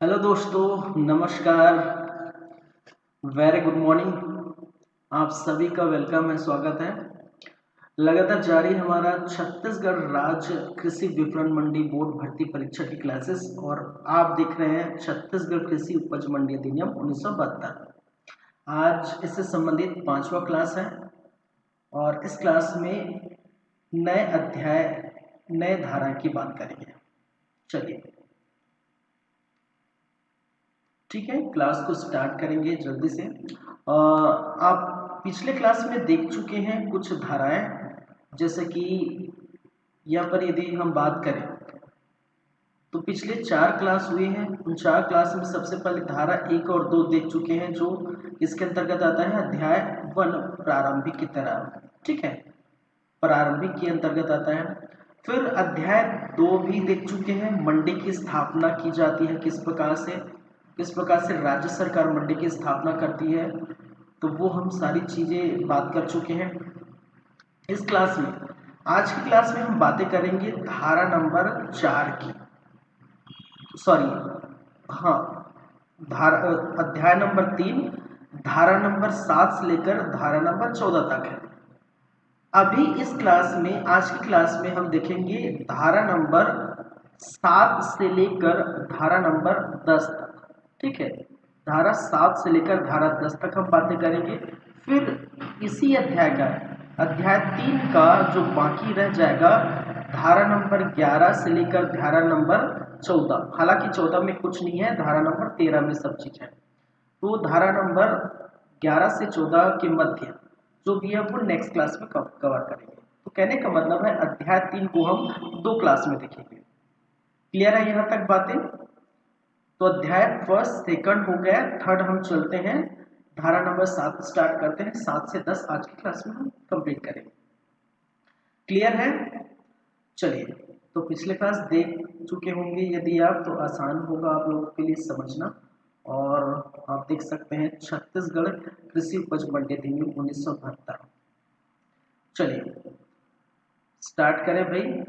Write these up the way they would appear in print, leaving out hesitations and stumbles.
Hello दोस्तों, नमस्कार। Very good morning. आप सभी का वेलकम है, स्वागत है। लगातार जारी हमारा छत्तीसगढ़ राज्य कृषि विपणन मंडी बोर्ड भर्ती परीक्षा की क्लासेस, और आप देख रहे हैं छत्तीसगढ़ कृषि उपज मंडी अधिनियम 1972। आज इससे संबंधित 5वां क्लास है और इस क्लास में नए अध्याय, नए धारा की बात करेंगे। चलिए, ठीक है, क्लास को स्टार्ट करेंगे जल्दी से। आप पिछले क्लास में देख चुके हैं कुछ धाराएं, जैसे कि यहाँ पर यदि हम बात करें तो पिछले 4 क्लास हुए हैं। उन 4 क्लास में सबसे पहले धारा 1 और 2 देख चुके हैं, जो इसके अंतर्गत आता है अध्याय 1 प्रारंभिक की तरह। ठीक है, प्रारंभिक के अंतर्गत आता है। फिर अध्याय 2 भी देख चुके हैं, मंडी की स्थापना की जाती है किस प्रकार से राज्य सरकार मंडी की स्थापना करती है, तो वो हम सारी चीजें बात कर चुके हैं इस क्लास में। आज की क्लास में हम बातें करेंगे धारा नंबर 4 की, सॉरी, हाँ, धारा अध्याय नंबर 3 धारा नंबर 7 से लेकर धारा नंबर 14 तक है। अभी इस क्लास में, आज की क्लास में हम देखेंगे धारा नंबर 7 से लेकर धारा नंबर 10 तक। ठीक है, धारा 7 से लेकर धारा 10 तक हम बातें करेंगे। फिर इसी अध्याय का, अध्याय 3 का जो बाकी रह जाएगा, धारा नंबर 11 से लेकर धारा नंबर 14। हालांकि 14 में कुछ नहीं है, धारा नंबर 13 में सब चीज है। तो धारा नंबर 11 से 14 के मध्य जो भी है वो नेक्स्ट क्लास में कवर करेंगे। तो कहने का मतलब है अध्याय 3 को हम 2 क्लास में देखेंगे। क्लियर है यहाँ तक बातें? तो अध्याय फर्स्ट सेकंड हो गया, थर्ड हम चलते हैं, धारा नंबर 7 स्टार्ट करते हैं। 7 से 10 आज की क्लास में हम कंप्लीट करेंगे। क्लियर है? चलिए, तो पिछले क्लास देख चुके होंगे यदि आप, तो आसान होगा आप लोगों के लिए समझना। और आप देख सकते हैं छत्तीसगढ़ कृषि उपज मंडी अधिनियम 1972। चलिए स्टार्ट करें भाई।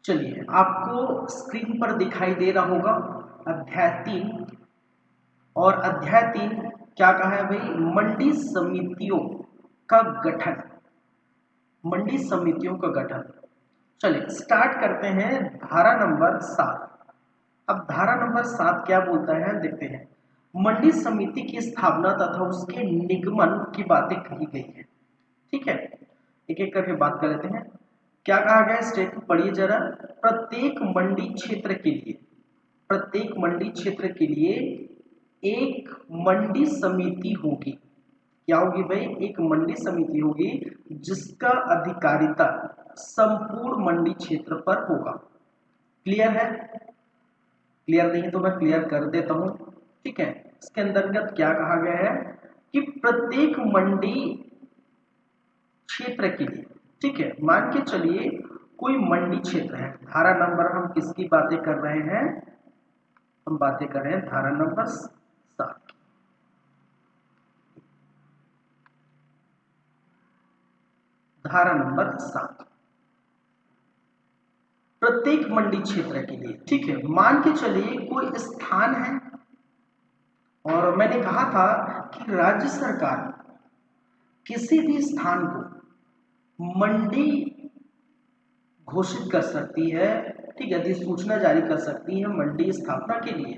चलिए, आपको स्क्रीन पर दिखाई दे रहा होगा अध्याय 3। और अध्याय 3 क्या कहा है भाई? मंडी समितियों का गठन। मंडी समितियों का गठन। चलिए स्टार्ट करते हैं धारा नंबर 7। अब धारा नंबर 7 क्या बोलता है देखते हैं। मंडी समिति की स्थापना तथा उसके निगमन की बातें कही गई है। ठीक है, एक एक करके बात कर लेते हैं। क्या कहा गया है, स्टेटमेंट पढ़िए जरा। प्रत्येक मंडी क्षेत्र के लिए, प्रत्येक मंडी क्षेत्र के लिए एक मंडी समिति होगी। क्या होगी भाई? एक मंडी समिति होगी जिसका अधिकारिता संपूर्ण मंडी क्षेत्र पर होगा। क्लियर है? क्लियर नहीं तो मैं क्लियर कर देता हूं। ठीक है, इसके अंतर्गत क्या कहा गया है कि प्रत्येक मंडी क्षेत्र के लिए, ठीक है, मान के चलिए कोई मंडी क्षेत्र है। धारा नंबर हम किसकी बातें कर रहे हैं? हम बातें कर रहे हैं धारा नंबर 7। धारा नंबर 7, प्रत्येक मंडी क्षेत्र के लिए। ठीक है, मान के चलिए कोई स्थान है, और मैंने कहा था कि राज्य सरकार किसी भी स्थान को मंडी घोषित कर सकती है। ठीक है, अधिसूचना जारी कर सकती है मंडी स्थापना के लिए।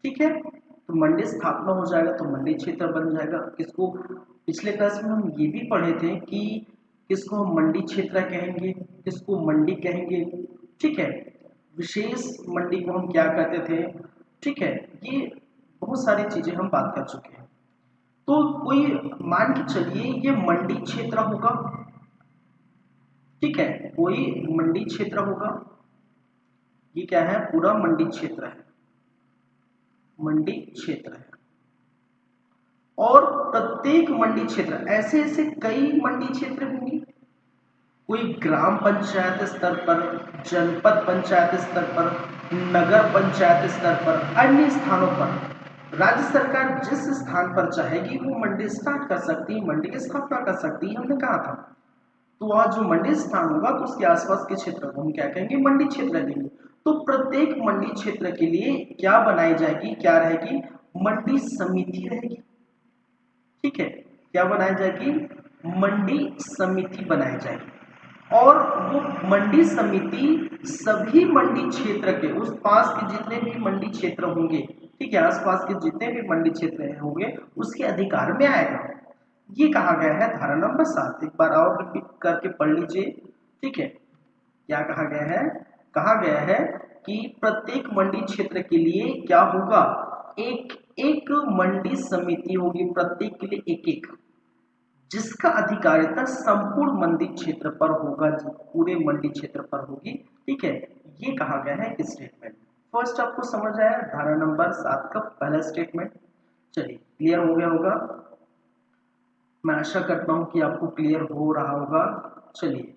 ठीक है, तो मंडी स्थापना हो जाएगा तो मंडी क्षेत्र बन जाएगा। किसको, पिछले क्लास में हम ये भी पढ़े थे कि किसको हम मंडी क्षेत्र कहेंगे, किसको मंडी कहेंगे। ठीक है, विशेष मंडी को हम क्या कहते थे। ठीक है, ये बहुत सारी चीजें हम बात कर चुके हैं। तो कोई मान के चलिए ये मंडी क्षेत्र होगा। ठीक है, कोई मंडी क्षेत्र होगा ये क्या है, पूरा मंडी क्षेत्र है, मंडी क्षेत्र है। और प्रत्येक मंडी क्षेत्र, ऐसे ऐसे कई मंडी क्षेत्र होंगे, कोई ग्राम पंचायत स्तर पर, जनपद पंचायत स्तर पर, नगर पंचायत स्तर पर, अन्य स्थानों पर राज्य सरकार जिस स्थान पर चाहेगी वो मंडी स्टार्ट कर सकती है, मंडी की स्थापना कर सकती है, हमने कहा था। तो वह जो मंडी स्थान होगा तो उसके आसपास के क्षेत्र को हम क्या कहेंगे, मंडी क्षेत्र कहेंगे। तो प्रत्येक मंडी क्षेत्र के लिए क्या बनाई जाएगी, क्या रहेगी, मंडी समिति रहेगी। ठीक है, क्या बनाई जाएगी, मंडी समिति बनाई जाएगी। और वो मंडी समिति सभी मंडी क्षेत्र के, उस पास के जितने भी मंडी क्षेत्र होंगे, ठीक है, आसपास के जितने भी मंडी क्षेत्र होंगे उसके अधिकार में आएगा। ये कहा गया है धारा नंबर 7। एक बार और रिपीट करके पढ़ लीजिए। ठीक है, क्या कहा गया है, कहा गया है कि प्रत्येक मंडी क्षेत्र के लिए क्या होगा, एक एक मंडी समिति होगी, प्रत्येक के लिए एक एक, जिसका अधिकारिता संपूर्ण मंडी क्षेत्र पर होगा, पूरे मंडी क्षेत्र पर होगी। ठीक है, ये कहा गया है एक स्टेटमेंट। फर्स्ट आपको समझ आया धारा नंबर 7 का पहला स्टेटमेंट। चलिए, क्लियर हो गया होगा, मैं आशा करता हूं कि आपको क्लियर हो रहा होगा। चलिए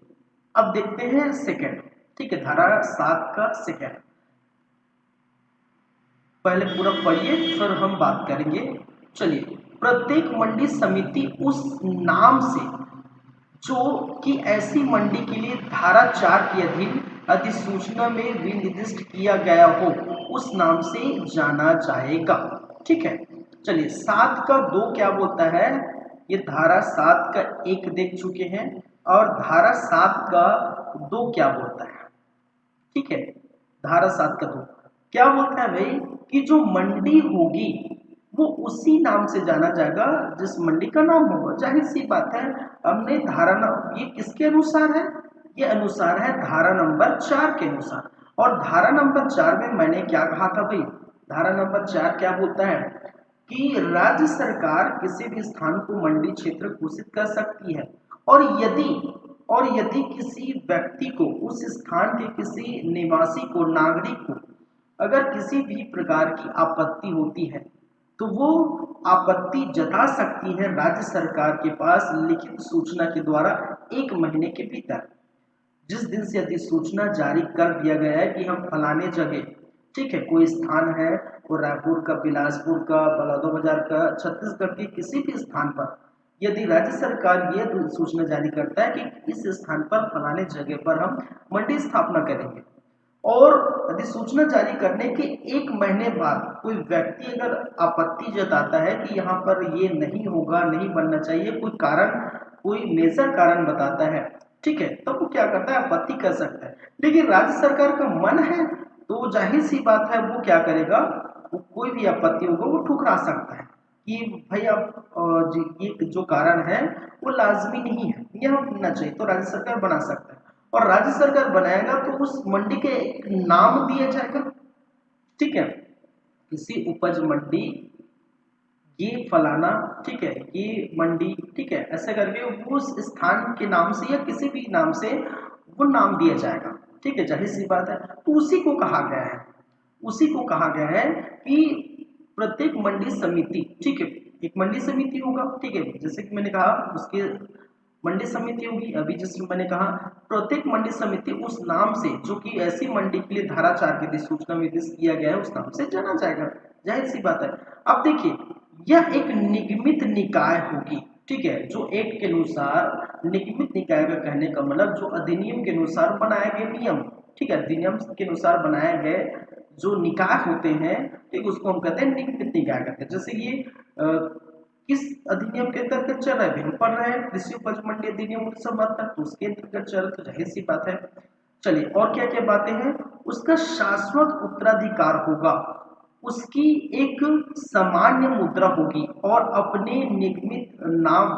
अब देखते हैं सेकंड। ठीक है, धारा 7 का सेकंड, पहले पूरा पढ़िए फिर हम बात करेंगे। चलिए, प्रत्येक मंडी समिति उस नाम से जो कि ऐसी मंडी के लिए धारा 4 के अधीन अधिसूचना में विनिर्दिष्ट किया गया हो उस नाम से जाना जाएगा। ठीक है, चलिए 7 का 2 क्या बोलता है, ये धारा 7 का 1 देख चुके हैं, और धारा 7 का 2 क्या बोलता है। ठीक है, धारा 7 का 2 क्या बोलता है भाई, कि जो मंडी होगी वो उसी नाम से जाना जाएगा जिस मंडी का नाम होगा। जाहिर सी बात है, हमने धारा ये किसके अनुसार है, ये अनुसार है धारा नंबर 4 के अनुसार। और धारा नंबर 4 में मैंने क्या कहा था भाई, धारा नंबर 4 क्या बोलता है कि राज्य सरकार किसी भी स्थान को मंडी क्षेत्र घोषित कर सकती है, और यदि किसी व्यक्ति को, उस स्थान के किसी निवासी को, नागरिक को अगर किसी भी प्रकार की आपत्ति होती है तो वो आपत्ति जता सकती है राज्य सरकार के पास लिखित सूचना के द्वारा 1 महीने के भीतर। जिस दिन से अधिसूचना जारी कर दिया गया है कि हम फलाने जगह, ठीक है, कोई स्थान है, वो रायपुर का, बिलासपुर का, बलौदाबाजार का, छत्तीसगढ़ के किसी भी स्थान पर यदि राज्य सरकार ये सूचना जारी करता है कि इस स्थान पर फलाने जगह पर हम मंडी स्थापना करेंगे, और अधिसूचना जारी करने के 1 महीने बाद कोई व्यक्ति अगर आपत्ति जताता है कि यहाँ पर ये नहीं होगा, नहीं बनना चाहिए, कोई कारण, कोई मेजर कारण बताता है, ठीक है, तब वो क्या करता है, आपत्ति कर सकता है। लेकिन राज्य सरकार का मन है तो जाहिर सी बात है वो क्या करेगा, वो कोई भी आपत्ति होगा वो ठुकरा सकता है कि भाई अब ये जो कारण है वो लाजमी नहीं है, ये होना चाहिए, तो राज्य सरकार बना सकता है। और राज्य सरकार बनाएगा तो उस मंडी के एक नाम दिया जाएगा। ठीक है, किसी उपज मंडी, ये फलाना, ठीक है, ये मंडी, ठीक है, ऐसे करके वो उस स्थान के नाम से या किसी भी नाम से वो नाम दिया जाएगा। ठीक है, जाहिर सी बात है, तो उसी को कहा गया है, उसी को कहा गया है कि प्रत्येक मंडी समिति, ठीक है, एक मंडी समिति होगा, ठीक है, जैसे कि मैंने कहा उसके मंडी समिति होगी। अभी जिसमें मैंने कहा प्रत्येक मंडी समिति उस नाम से जो कि ऐसी मंडी के लिए धारा 4 की अधिसूचना में निर्दिष्ट किया गया है उस नाम से जाना जाएगा। जाहिर सी बात है। अब देखिए, यह एक निगमित निकाय होगी, ठीक है, जो एक्ट के अनुसार, निगमित निकाय का कहने का मतलब जो अधिनियम के अनुसार बनाए गए नियम, ठीक है, अधिनियम के अनुसार बनाए गए जो निकाय होते हैं, ठीक, उसको हम कहते हैं निगमित निकाय कहते हैं। जैसे ये किस अधिनियम के अंतर्गत चल रहा है, हम पढ़ रहे हैं कृषि उपज मंडी अधिनियम 1972, तो उसके अंतर्गत चल रहा है, तो जाहिर सी बात है। चलिए, और क्या क्या बातें हैं, उसका शाश्वत उत्तराधिकार होगा, उसकी एक सामान्य मुद्रा होगी, और अपने निगमित नाम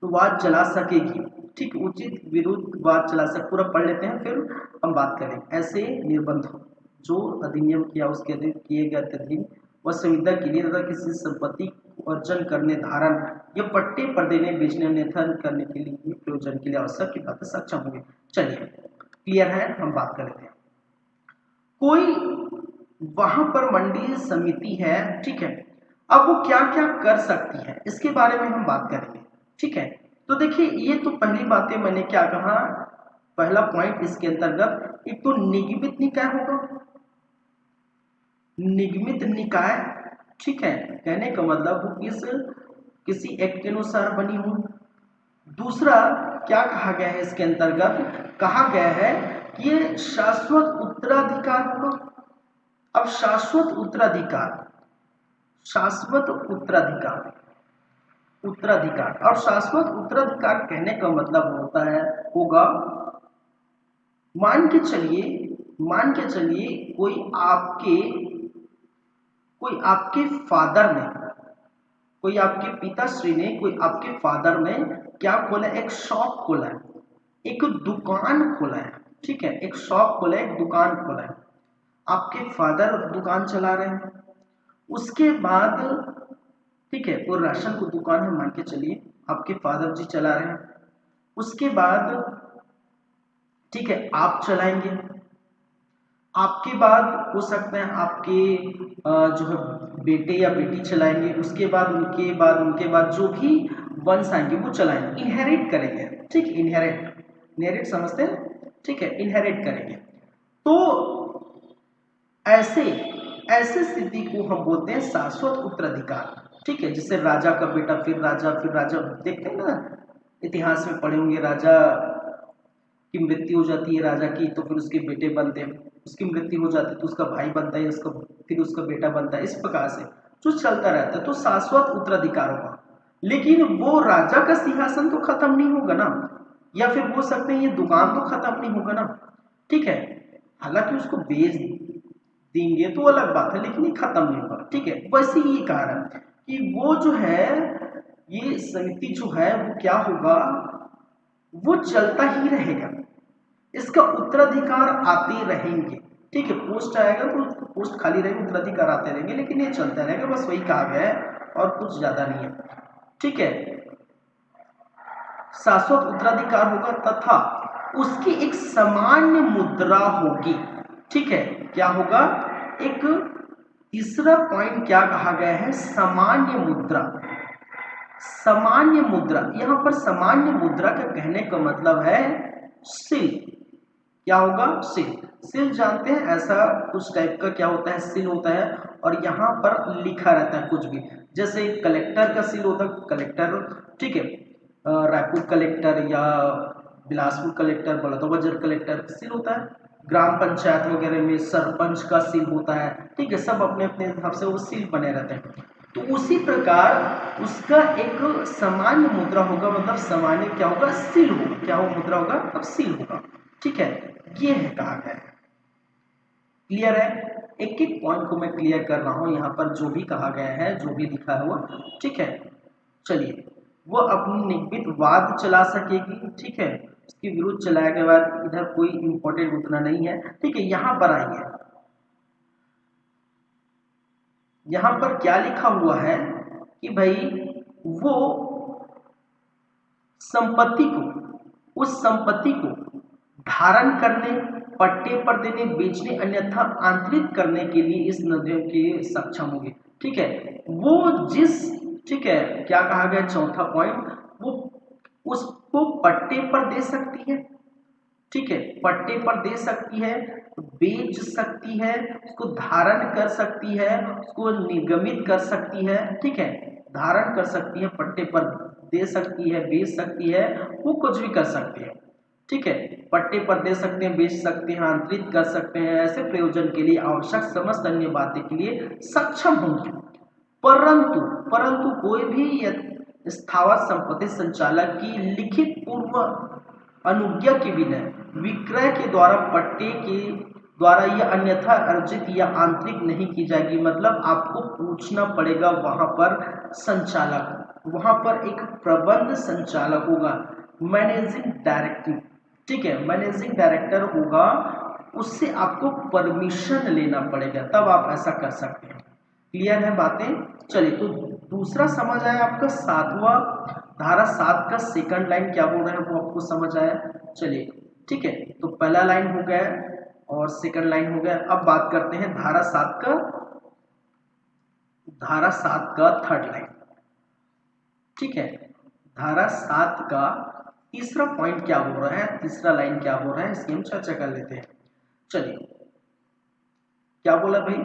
वाद चला सकेगी, ठीक, उचित विरुद्ध वाद चला सके। पूरा पढ़ लेते हैं फिर हम बात करें। ऐसे निर्बंध जो अधिनियम किया उसके अधीन किए गए अधीन व संविदा के लिए तथा किसी संपत्ति अर्जन करने, धारण या पट्टे पर देने, बेचने, निर्धारण करने के लिए, प्रयोजन के लिए आवश्यक की बातें सक्षम होंगे। चलिए, क्लियर है, हम बात कर लेते हैं। कोई वहां पर मंडी समिति है, ठीक है, अब वो क्या क्या कर सकती है इसके बारे में हम बात करेंगे, ठीक है। तो देखिए ये तो पहली बातें मैंने क्या कहा, पहला पॉइंट इसके अंतर्गत एक तो निगमित निकाय होगा, निगमित निकाय, ठीक है, कहने का मतलब वो किसी एक्ट के अनुसार बनी हो। दूसरा क्या कहा गया है इसके अंतर्गत, कहा गया है कि ये शाश्वत उत्तराधिकार होगा। अब शाश्वत उत्तराधिकार, शाश्वत उत्तराधिकार, उत्तराधिकार और शाश्वत उत्तराधिकार कहने का मतलब होता है होगा, मान के चलिए, मान के चलिए कोई आपके फादर ने, कोई आपके पिताश्री ने, कोई आपके फादर ने क्या खोला, एक शॉप खोला है, एक दुकान खोला है, ठीक है, एक शॉप खोला है, एक दुकान खोला है, आपके फादर दुकान चला रहे हैं। उसके बाद ठीक है, वो राशन की दुकान है, मान के चलिए आपके फादर जी चला रहे हैं। उसके बाद ठीक है आप चलाएंगे, आपके बाद हो सकते हैं आपके जो है बेटे या बेटी चलाएंगे, उसके बाद उनके बाद जो भी वंश आएंगे वो चलाएंगे, इनहेरिट करेंगे, ठीक, इनहेरिट, इनहेरिट समझते हैं, ठीक है, इनहेरिट करेंगे। तो ऐसे ऐसे स्थिति को हम बोलते हैं शाश्वत उत्तराधिकार, ठीक है। जैसे राजा का बेटा फिर राजा, फिर राजा, देखते हैं ना इतिहास में पढ़े होंगे, राजा की मृत्यु हो जाती है राजा की, तो फिर उसके बेटे बनते हैं, उसकी मृत्यु हो जाती है तो उसका भाई बनता है, उसका फिर उसका बेटा बनता है, इस प्रकार से जो चलता रहता है, तो शाश्वत उत्तराधिकार होगा। लेकिन वो राजा का सिंहासन तो खत्म नहीं होगा ना, या फिर बोल सकते हैं ये दुकान तो खत्म नहीं होगा ना, ठीक है, हालांकि उसको बेच देंगे तो अलग बात है, लेकिन ये खत्म नहीं होगा, ठीक है। वैसे ही ये कहा है कि वो जो है, ये समिति जो है वो क्या होगा, वो चलता ही रहेगा, इसका उत्तराधिकार आते रहेंगे, ठीक है, पोस्ट आएगा तो पोस्ट खाली रहेगी, उत्तराधिकार आते रहेंगे, लेकिन ये चलता रहेगा, बस वही कहा गया है और कुछ ज्यादा नहीं है, ठीक है। शाश्वत उत्तराधिकार होगा तथा उसकी एक सामान्य मुद्रा होगी, ठीक है, क्या होगा, एक तीसरा पॉइंट क्या कहा गया है, सामान्य मुद्रा। सामान्य मुद्रा, यहां पर सामान्य मुद्रा का कहने का मतलब है सिल, क्या होगा, सिल, सिल जानते हैं, ऐसा कुछ टाइप का क्या होता है, सिल होता है, और यहाँ पर लिखा रहता है कुछ भी, जैसे कलेक्टर का सिल होता है, कलेक्टर, ठीक है, रायपुर कलेक्टर या बिलासपुर कलेक्टर, बलौदाबाजार कलेक्टर सिल होता है, ग्राम पंचायत वगैरह में सरपंच का सील होता है, ठीक है, सब अपने अपने हिसाब से वो सील बने रहते हैं। तो उसी प्रकार उसका एक सामान्य मुद्रा होगा, मतलब सामान्य क्या होगा, सील होगा, क्या हो मुद्रा होगा, अब सील होगा, ठीक है, ये है कहा गया है। क्लियर है, एक एक पॉइंट को मैं क्लियर कर रहा हूं, यहाँ पर जो भी कहा गया है, जो भी लिखा है वो, ठीक है। चलिए, वो अपनी निगमित वाद चला सकेगी, ठीक है, उसके विरुद्ध चलाया के बाद इधर कोई इंपॉर्टेंट उतना नहीं है, ठीक है। यहाँ पर आइए, यहाँ पर क्या लिखा हुआ है कि भाई वो संपत्ति को, उस संपत्ति को धारण करने, पट्टे पर देने, बेचने, अन्यथा आंतरिक करने के लिए इस नदियों के सक्षम होगी, ठीक है। वो जिस, ठीक है, क्या कहा गया चौथा पॉइंट, वो उसको पट्टे पर दे सकती है, ठीक है, पट्टे पर दे सकती है, बेच सकती है, उसको धारण कर सकती है, उसको निगमित कर सकती है, ठीक है, धारण कर सकती है, पट्टे पर दे सकती है, बेच सकती है, वो कुछ भी कर सकती है, ठीक है, पट्टे पर दे सकते हैं, बेच सकते हैं, आंतरिक कर सकते हैं, ऐसे प्रयोजन के लिए आवश्यक समस्त अन्य बातें के लिए सक्षम होंगे। परंतु परंतु कोई भी स्थावर संपत्ति संचालक की लिखित पूर्व अनुज्ञा के बिना विक्रय के द्वारा, पट्टे के द्वारा या अन्यथा अर्जित या आंतरिक नहीं की जाएगी। मतलब आपको पूछना पड़ेगा वहां पर संचालक, वहां पर एक प्रबंध संचालक होगा, मैनेजिंग डायरेक्टर, ठीक है, मैनेजिंग डायरेक्टर होगा, उससे आपको परमिशन लेना पड़ेगा, तब आप ऐसा कर सकते हैं। क्लियर है बातें, चलिए, तो दूसरा समझ आया आपका, सातवां धारा 7 का सेकंड लाइन क्या बोल रहे हैं वो आपको समझ आया, चलिए ठीक है, तो पहला लाइन हो गया और सेकंड लाइन हो गया। अब बात करते हैं धारा 7 का थर्ड लाइन। ठीक है, धारा 7 का तीसरा पॉइंट क्या हो रहा है, तीसरा लाइन क्या हो रहा है, इसकी हम चर्चा कर लेते हैं। चलिए, क्या बोला भाई,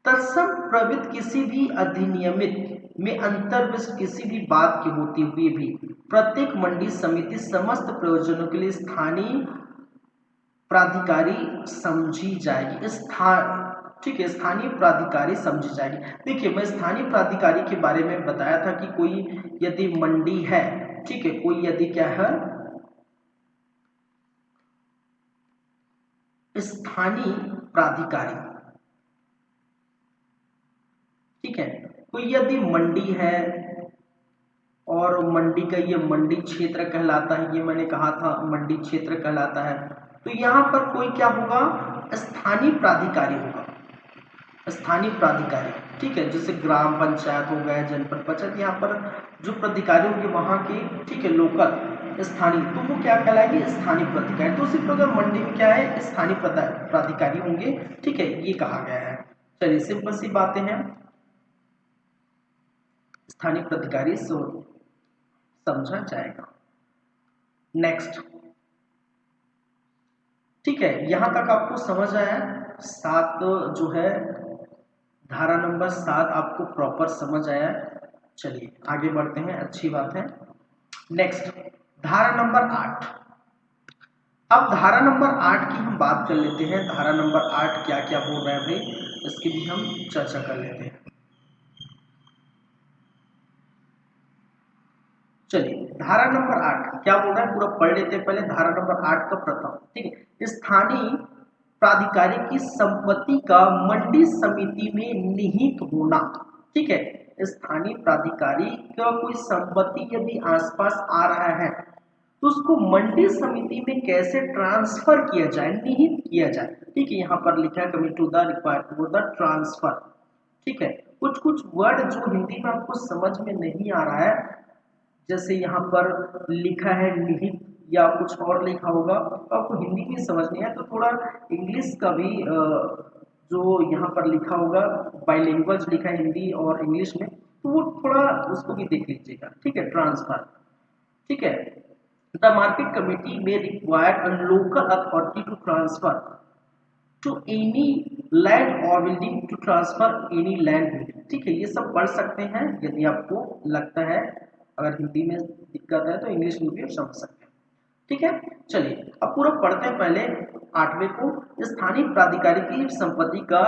तत्सम प्रवृत्त किसी भी अधिनियमित में अंतर्विष्ट किसी भी बात के होते हुए भी प्रत्येक मंडी समिति समस्त प्रयोजनों के लिए स्थानीय प्राधिकारी समझी जाएगी। ठीक है, स्थानीय प्राधिकारी समझी जाएगी। देखिए, मैं स्थानीय प्राधिकारी के बारे में बताया था कि कोई यदि मंडी है, ठीक है, कोई यदि क्या है, स्थानीय प्राधिकारी, ठीक है, कोई यदि मंडी है और मंडी का ये मंडी क्षेत्र कहलाता है, ये मैंने कहा था मंडी क्षेत्र कहलाता है, तो यहाँ पर कोई क्या होगा, स्थानीय प्राधिकारी होगा, स्थानीय प्राधिकारी। ठीक है, जैसे ग्राम पंचायत हो गया, जनपद पंचायत, यहाँ पर जो प्राधिकारी होंगे वहाँ के, ठीक है, लोकल स्थानीय, तो वो क्या कहलाएंगे, स्थानीय प्राधिकारी। तो उसी प्रकार मंडी में क्या है, स्थानीय प्राधिकारी होंगे। ठीक है, ये कहा गया है। चलिए, सिंपल सी बातें हैं, स्थानीय प्राधिकारी समझा जाएगा। नेक्स्ट, ठीक है, यहां तक आपको समझ आया। 7 जो है, धारा नंबर 7 आपको प्रॉपर समझ आया। चलिए आगे बढ़ते हैं, अच्छी बात है। नेक्स्ट, धारा नंबर 8। अब धारा नंबर 8 की हम बात कर लेते हैं। धारा नंबर 8 क्या क्या बोल रहा है भाई, इसकी भी हम चर्चा कर लेते हैं। चलिए, धारा नंबर 8 क्या बोल रहा है, पूरा पढ़ लेते हैं पहले। धारा नंबर 8 का प्रथम, ठीक है, स्थानीय प्राधिकारी की संपत्ति का मंडी समिति में निहित होना। ठीक है, स्थानीय प्राधिकारी का कोई संपत्ति यदि आसपास आ रहा है तो उसको मंडी समिति में कैसे ट्रांसफर किया जाए, निहित किया जाए। ठीक है, यहाँ पर लिखा है coming to the required for the transfer. ठीक है, कुछ कुछ वर्ड जो हिंदी में आपको समझ में नहीं आ रहा है, जैसे यहाँ पर लिखा है निहित या कुछ और लिखा होगा, तो आपको हिंदी में समझ नहीं है, तो थोड़ा इंग्लिश का भी जो यहाँ पर लिखा होगा, बाइलिंगुअल लिखा है हिंदी और इंग्लिश में, तो वो थोड़ा उसको भी देख लीजिएगा। ठीक है, ट्रांसफर। ठीक है, द मार्केट कमेटी में required a local authority to transfer to any land or building to transfer any land building. ठीक है, ये सब पढ़ सकते हैं यदि आपको लगता है, अगर हिंदी में दिक्कत है तो इंग्लिश में भी समझ सकते हैं। ठीक है, चलिए अब पूरा पढ़ते हैं पहले 8वें को। स्थानीय प्राधिकारी की संपत्ति का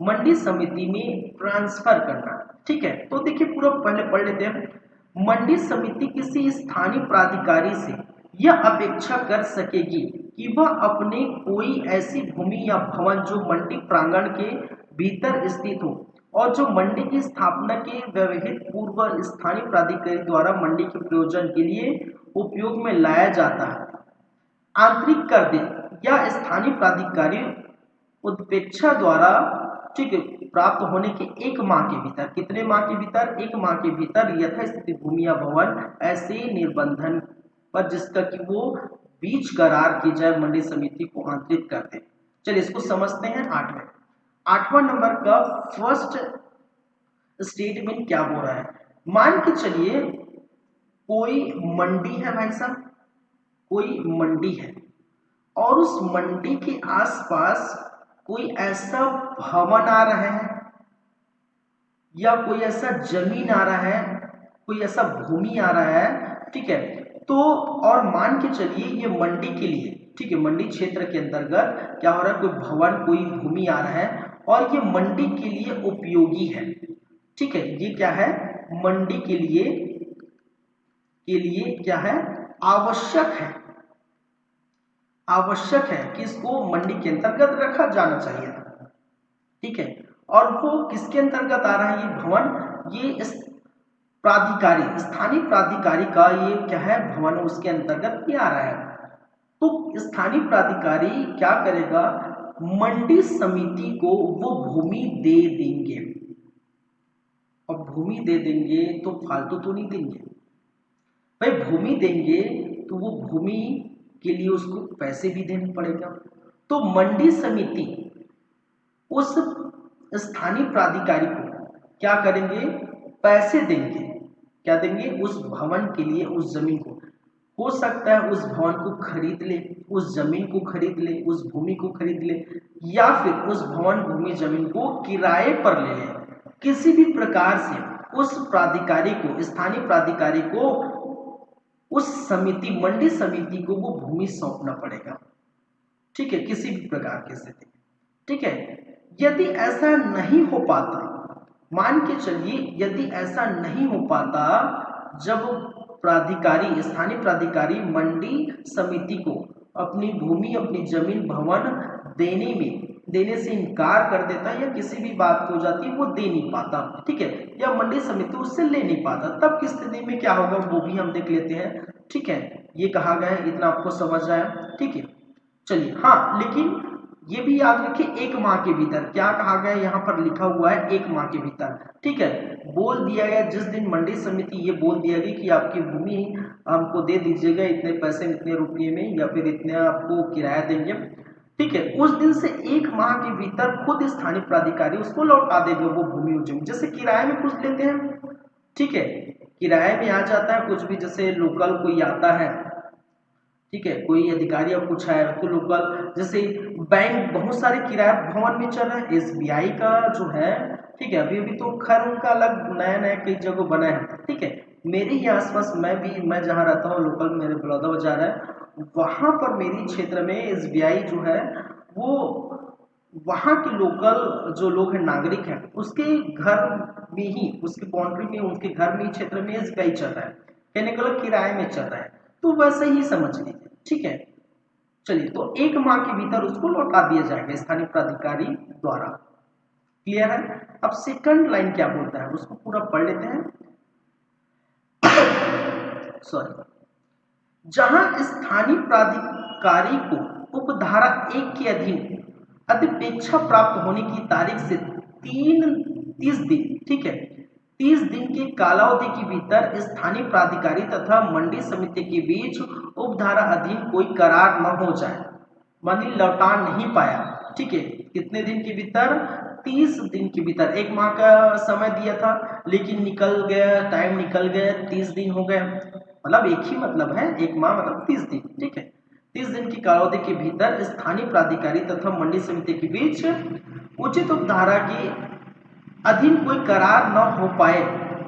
मंडी समिति में ट्रांसफर करना। ठीक है, तो देखिए पूरा पहले पढ़ लेते हैं। मंडी समिति किसी स्थानीय प्राधिकारी से यह अपेक्षा कर सकेगी कि वह अपने कोई ऐसी भूमि या भवन जो मंडी प्रांगण के भीतर स्थित हो और जो मंडी की स्थापना के व्यवहित पूर्व स्थानीय प्राधिकारी द्वारा मंडी के प्रयोजन के लिए उपयोग में लाया जाता है, आंतरिक कर दे या स्थानीय प्राधिकारी उत्प्रेक्षा द्वारा, ठीक है, प्राप्त होने के 1 माह के भीतर, कितने माह के भीतर, 1 माह के भीतर यथास्थिति भूमि या भवन ऐसे निर्बंधन पर जिसका कि वो बीच करार की जाए मंडी समिति को आंतरिक कर दे। चलिए इसको समझते हैं। 8वां नंबर का फर्स्ट स्टेटमेंट क्या हो रहा है, मान के चलिए कोई मंडी है भाई साहब, कोई मंडी है और उस मंडी के आसपास कोई ऐसा भवन आ रहा है या कोई ऐसा जमीन आ रहा है, कोई ऐसा भूमि आ रहा है। ठीक है, तो और मान के चलिए ये मंडी के लिए, ठीक है, मंडी क्षेत्र के अंतर्गत क्या हो रहा है, कोई भवन कोई भूमि आ रहा है और ये मंडी के लिए उपयोगी है। ठीक है, ये क्या है, मंडी के लिए क्या है, आवश्यक है, आवश्यक है कि इसको मंडी के अंतर्गत रखा जाना चाहिए था। ठीक है, और वो किसके अंतर्गत आ रहा है, ये भवन, ये इस प्राधिकारी, स्थानीय प्राधिकारी का ये क्या है, भवन, उसके अंतर्गत ये आ रहा है। तो स्थानीय प्राधिकारी क्या करेगा, मंडी समिति को वो भूमि दे देंगे। और भूमि दे देंगे तो फालतू तो नहीं देंगे भाई, भूमि देंगे तो वो भूमि के लिए उसको पैसे भी देने पड़ेगा। तो मंडी समिति उस स्थानीय प्राधिकारी को क्या करेंगे, पैसे देंगे। क्या देंगे, उस भवन के लिए, उस जमीन को। हो सकता है उस भवन को खरीद ले, उस जमीन को खरीद ले, उस भूमि को खरीद ले, या फिर उस भवन भूमि जमीन को किराए पर ले ले। किसी भी प्रकार से उस प्राधिकारी को, स्थानीय प्राधिकारी को उस समिति, मंडी समिति को वो भूमि सौंपना पड़ेगा। ठीक है, किसी भी प्रकार की स्थिति। ठीक है, यदि ऐसा नहीं हो पाता, मान के चलिए यदि ऐसा नहीं हो पाता, जब प्राधिकारी, स्थानीय प्राधिकारी मंडी समिति को अपनी भूमि, अपनी जमीन, भवन देने से इनकार कर देता, या किसी भी बात हो जाती वो दे नहीं पाता, ठीक है, या मंडी समिति उससे ले नहीं पाता, तब की स्थिति में क्या होगा वो भी हम देख लेते हैं। ठीक है, ये कहा गया है, इतना आपको समझ आया। ठीक है, चलिए। हाँ, लेकिन ये भी याद रखिए, 1 माह के भीतर, क्या कहा गया है यहाँ पर लिखा हुआ है, 1 माह के भीतर। ठीक है, बोल दिया गया जिस दिन मंडी समिति ये बोल दिया गया कि आपकी भूमि हमको दे दीजिएगा इतने पैसे में, इतने रुपये में, या फिर इतने आपको किराया देंगे। ठीक है, उस दिन से 1 माह के भीतर खुद स्थानीय प्राधिकारी उसको लौटा देगा वो भूमि उजमी। जैसे किराए में कुछ लेते हैं, ठीक है, किराए में आ जाता है कुछ भी, जैसे लोकल कोई आता है, ठीक है, कोई अधिकारी अब कुछ है तो लोकल, जैसे बैंक बहुत सारे किराया भवन में चल रहा है, एसबीआई का जो है, ठीक है, अभी अभी तो खैर उनका अलग नया नया कई जगह बना है। ठीक है, मेरे ही आसपास, मैं जहाँ रहता हूँ लोकल, मेरे बलौदा बाजार है, वहाँ पर मेरी क्षेत्र में एसबीआई जो है वो, वहाँ के लोकल जो लोग हैं, नागरिक हैं, उसके घर में ही, उसकी बाउंड्री में, उनके घर में ही क्षेत्र में एसबीआई चल रहा है, कहने का मतलब किराए में चल रहा है, तो वैसे ही समझ लीजिए। ठीक है, चलिए, तो 1 माह के भीतर उसको लौटा दिया जाएगा स्थानीय प्राधिकारी द्वारा। क्लियर है? अब सेकंड लाइन क्या बोलता है उसको पूरा पढ़ लेते हैं। सॉरी, जहां स्थानीय प्राधिकारी को उपधारा 1 के अधीन अधिपेक्षा प्राप्त होने की तारीख से 30 दिन, ठीक है, 30 दिन के कालावधि के भीतर स्थानीय प्राधिकारी तथा मंडी समिति के बीच उपधारा अधीन कोई करार न हो जाए, मानी लौटा नहीं पाया, ठीक है, कितने दिन के भीतर, 30 दिन के भीतर। 1 माह का समय दिया था, लेकिन निकल गया, टाइम निकल गया, 30 दिन हो गया, मतलब एक ही मतलब है, 1 माह मतलब 30 दिन। ठीक है, 30 दिन की कालावधि के भीतर स्थानीय प्राधिकारी तथा मंडी समिति के बीच उचित उपधारा के अधीन कोई करार न हो पाए,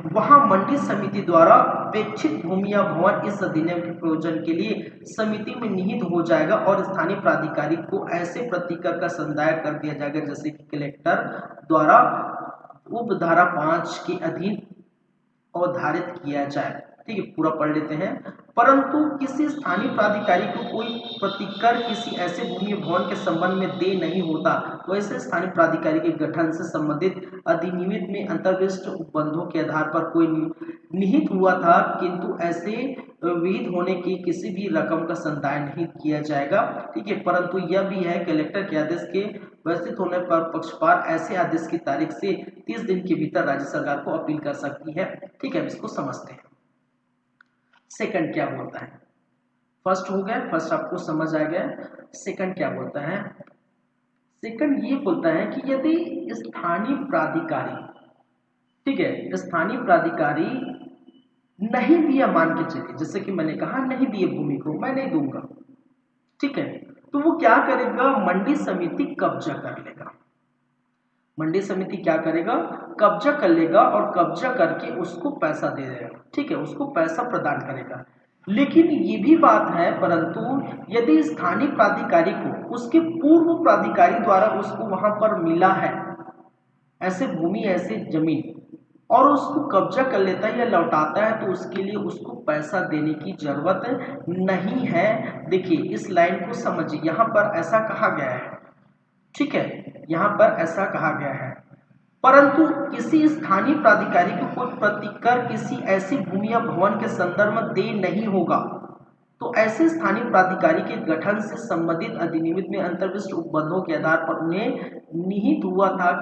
वहां मंडी समिति द्वारा अपेक्षित भूमि या भवन इस अधिनियम के प्रयोजन के लिए समिति में निहित हो जाएगा और स्थानीय प्राधिकारी को ऐसे प्रतिकर का संदाय कर दिया जाएगा जैसे कि कलेक्टर द्वारा उपधारा 5 के अधीन अवधारित किया जाए। ठीक है, पूरा पढ़ लेते हैं। परंतु किसी स्थानीय प्राधिकारी को कोई प्रतिकर किसी ऐसे भूमि भवन के संबंध में दे नहीं होता, तो ऐसे स्थानीय प्राधिकारी के गठन से संबंधित अधिनियम में अंतर्विष्ट उपबंधों के आधार पर कोई निहित हुआ था, किंतु ऐसे विहित होने की किसी भी रकम का संदाय नहीं किया जाएगा। ठीक है, परंतु यह भी है कलेक्टर के आदेश के व्यवस्थित होने पर पक्षपात ऐसे आदेश की तारीख से 30 दिन के भीतर राज्य सरकार को अपील कर सकती है। ठीक है, इसको समझते हैं। सेकंड क्या बोलता है, फर्स्ट हो गया, फर्स्ट आपको समझ आ गया, सेकंड क्या बोलता है, सेकंड ये बोलता है कि यदि स्थानीय प्राधिकारी, ठीक है, स्थानीय प्राधिकारी नहीं दिया, मान के चलिए, जैसे कि मैंने कहा नहीं दिए भूमि को, मैं नहीं दूंगा, ठीक है, तो वो क्या करेगा, मंडी समिति कब्जा कर लेगा। मंडी समिति क्या करेगा, कब्जा कर लेगा, और कब्जा करके उसको पैसा दे देगा। ठीक है, उसको पैसा प्रदान करेगा। लेकिन ये भी बात है, परंतु यदि स्थानीय प्राधिकारी को उसके पूर्व प्राधिकारी द्वारा उसको वहां पर मिला है ऐसे भूमि, ऐसे जमीन, और उसको कब्जा कर लेता है या लौटाता है, तो उसके लिए उसको पैसा देने की जरूरत नहीं है। देखिए इस लाइन को समझिए, यहाँ पर ऐसा कहा गया है, ठीक है, यहाँ पर ऐसा कहा गया है, परंतु किसी स्थानीय प्राधिकारी को कोई प्रतिकर किसी ऐसी भूमि या भवन के संदर्भ में दे नहीं होगा, तो ऐसे स्थानीय प्राधिकारी के गठन से संबंधित अधिनियम में अंतर्विष्ट उपबंधों के आधार पर उन्हें निहित हुआ था,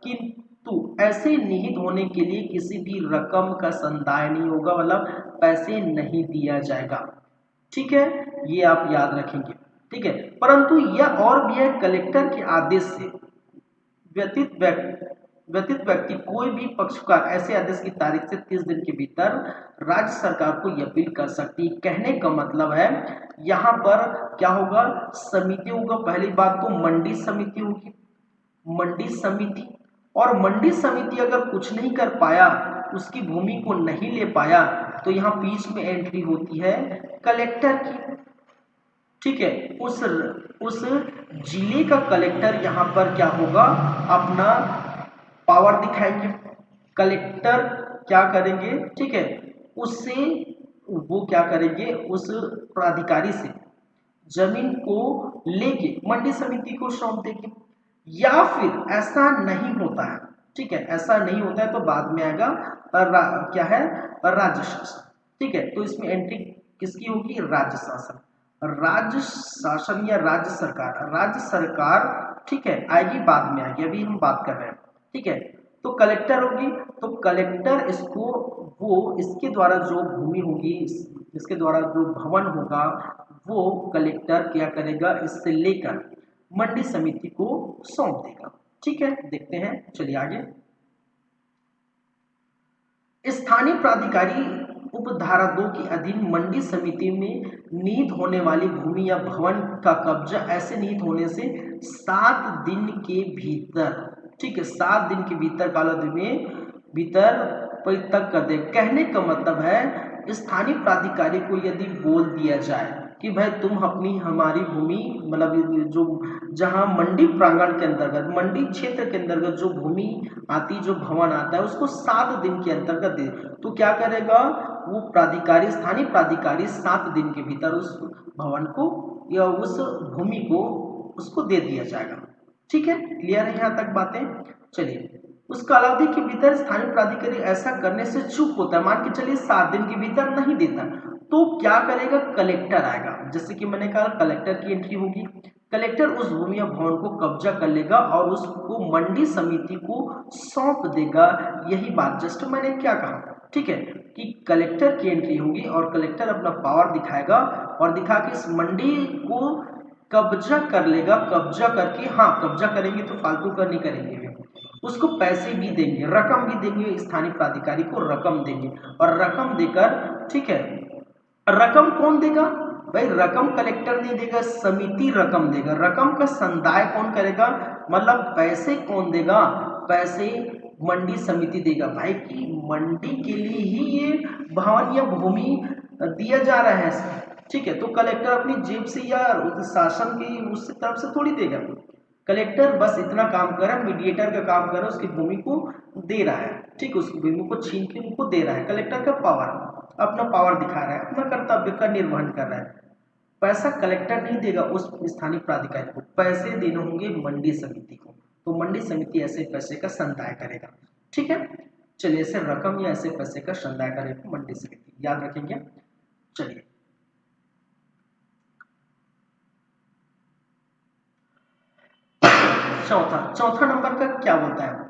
किंतु ऐसे निहित होने के लिए किसी भी रकम का संदाय नहीं होगा, मतलब पैसे नहीं दिया जाएगा। ठीक है, ये आप याद रखेंगे। ठीक है, परंतु यह और भी है, कलेक्टर के आदेश से व्यतीत व्यक्ति कोई भी पक्षकार ऐसे आदेश की तारीख से 30 दिन के भीतर राज्य सरकार को यह अपील कर सकती है। कहने का मतलब है यहाँ पर क्या होगा, समिति होगा। पहली बात तो मंडी समिति होगी, मंडी समिति। और मंडी समिति अगर कुछ नहीं कर पाया, उसकी भूमि को नहीं ले पाया, तो यहाँ बीच में एंट्री होती है कलेक्टर की। ठीक है, उस जिले का कलेक्टर यहाँ पर क्या होगा, अपना पावर दिखाएंगे। कलेक्टर क्या करेंगे, ठीक है, उससे वो क्या करेंगे, उस प्राधिकारी से जमीन को लेके मंडी समिति को सौंप देंगे। या फिर ऐसा नहीं होता है, ठीक है, ऐसा नहीं होता है तो बाद में आएगा क्या है, राज्य शासन। ठीक है, तो इसमें एंट्री किसकी होगी, राज्य शासन। राज्य शासन या राज्य सरकार, ठीक है, आएगी बाद में आएगी, अभी हम बात कर रहे हैं। ठीक है, तो कलेक्टर होगी, तो कलेक्टर इसको वो इसके द्वारा जो भूमि होगी, इसके द्वारा जो भवन होगा, वो कलेक्टर क्या करेगा, इससे लेकर मंडी समिति को सौंप देगा। ठीक है, देखते हैं, चलिए आगे। स्थानीय प्राधिकारी उपधारा 2 के अधीन मंडी समिति में नीत होने वाली भूमि या भवन का कब्जा ऐसे नीत होने से 7 दिन के भीतर, ठीक है, 7 दिन के भीतर कालावधि में भीतर परित्यक्त कर दे। कहने का मतलब है स्थानीय प्राधिकारी को यदि बोल दिया जाए कि भाई तुम अपनी हमारी भूमि, मतलब जो जहां मंडी प्रांगण के अंतर्गत, मंडी क्षेत्र के अंतर्गत जो भूमि आती, जो भवन आता है, उसको 7 दिन के अंतर्गत दे, तो क्या करेगा वो प्राधिकारी, स्थानीय प्राधिकारी 7 दिन के भीतर उस भवन को या उस भूमि को उसको दे दिया जाएगा। ठीक है, क्लियर है यहाँ तक बातें। चलिए, उस कालावधि के भीतर स्थानीय प्राधिकारी ऐसा करने से चूक होता है, मान के चलिए 7 दिन के भीतर नहीं देता, तो क्या करेगा, कलेक्टर आएगा। जैसे कि मैंने कहा कलेक्टर की एंट्री होगी, कलेक्टर उस भूमि या भवन को कब्जा कर लेगा और उसको मंडी समिति को सौंप देगा। यही बात जस्ट मैंने क्या कहा, ठीक है, कि कलेक्टर की एंट्री होगी और कलेक्टर अपना पावर दिखाएगा और दिखा के इस मंडी को कब्जा कर लेगा। कब्जा करके, हाँ कब्जा करेंगे तो फालतू का नहीं करेंगे, उसको पैसे भी देंगे, रकम भी देंगे, स्थानीय प्राधिकारी को रकम देंगे। और रकम देकर, ठीक है, रकम कौन देगा भाई, रकम कलेक्टर नहीं देगा, समिति रकम देगा। रकम का संदाय कौन करेगा, मतलब पैसे कौन देगा, पैसे मंडी समिति देगा। भाई की मंडी के लिए ही ये भवन या भूमि दिया जा रहा है, ठीक है, तो कलेक्टर अपनी जेब से या शासन की उस तरफ से थोड़ी देगा। कलेक्टर बस इतना काम कर रहा है, मीडिएटर का काम कर रहा है, उसकी भूमि को दे रहा है, ठीक, उसकी भूमि को छीन के उनको दे रहा है। कलेक्टर का पावर, अपना पावर दिखा रहा है, अपना कर्तव्य का निर्वहन कर रहा है। पैसा कलेक्टर नहीं देगा उस स्थानीय प्राधिकारी को, पैसे देने होंगे मंडी समिति को, तो मंडी समिति ऐसे पैसे का संदाय करेगा। ठीक है, चलिए, ऐसे रकम या ऐसे पैसे का संदाय करेगा मंडी समिति, याद रखेंगे। चलिए, चौथा नंबर का क्या बोलता है,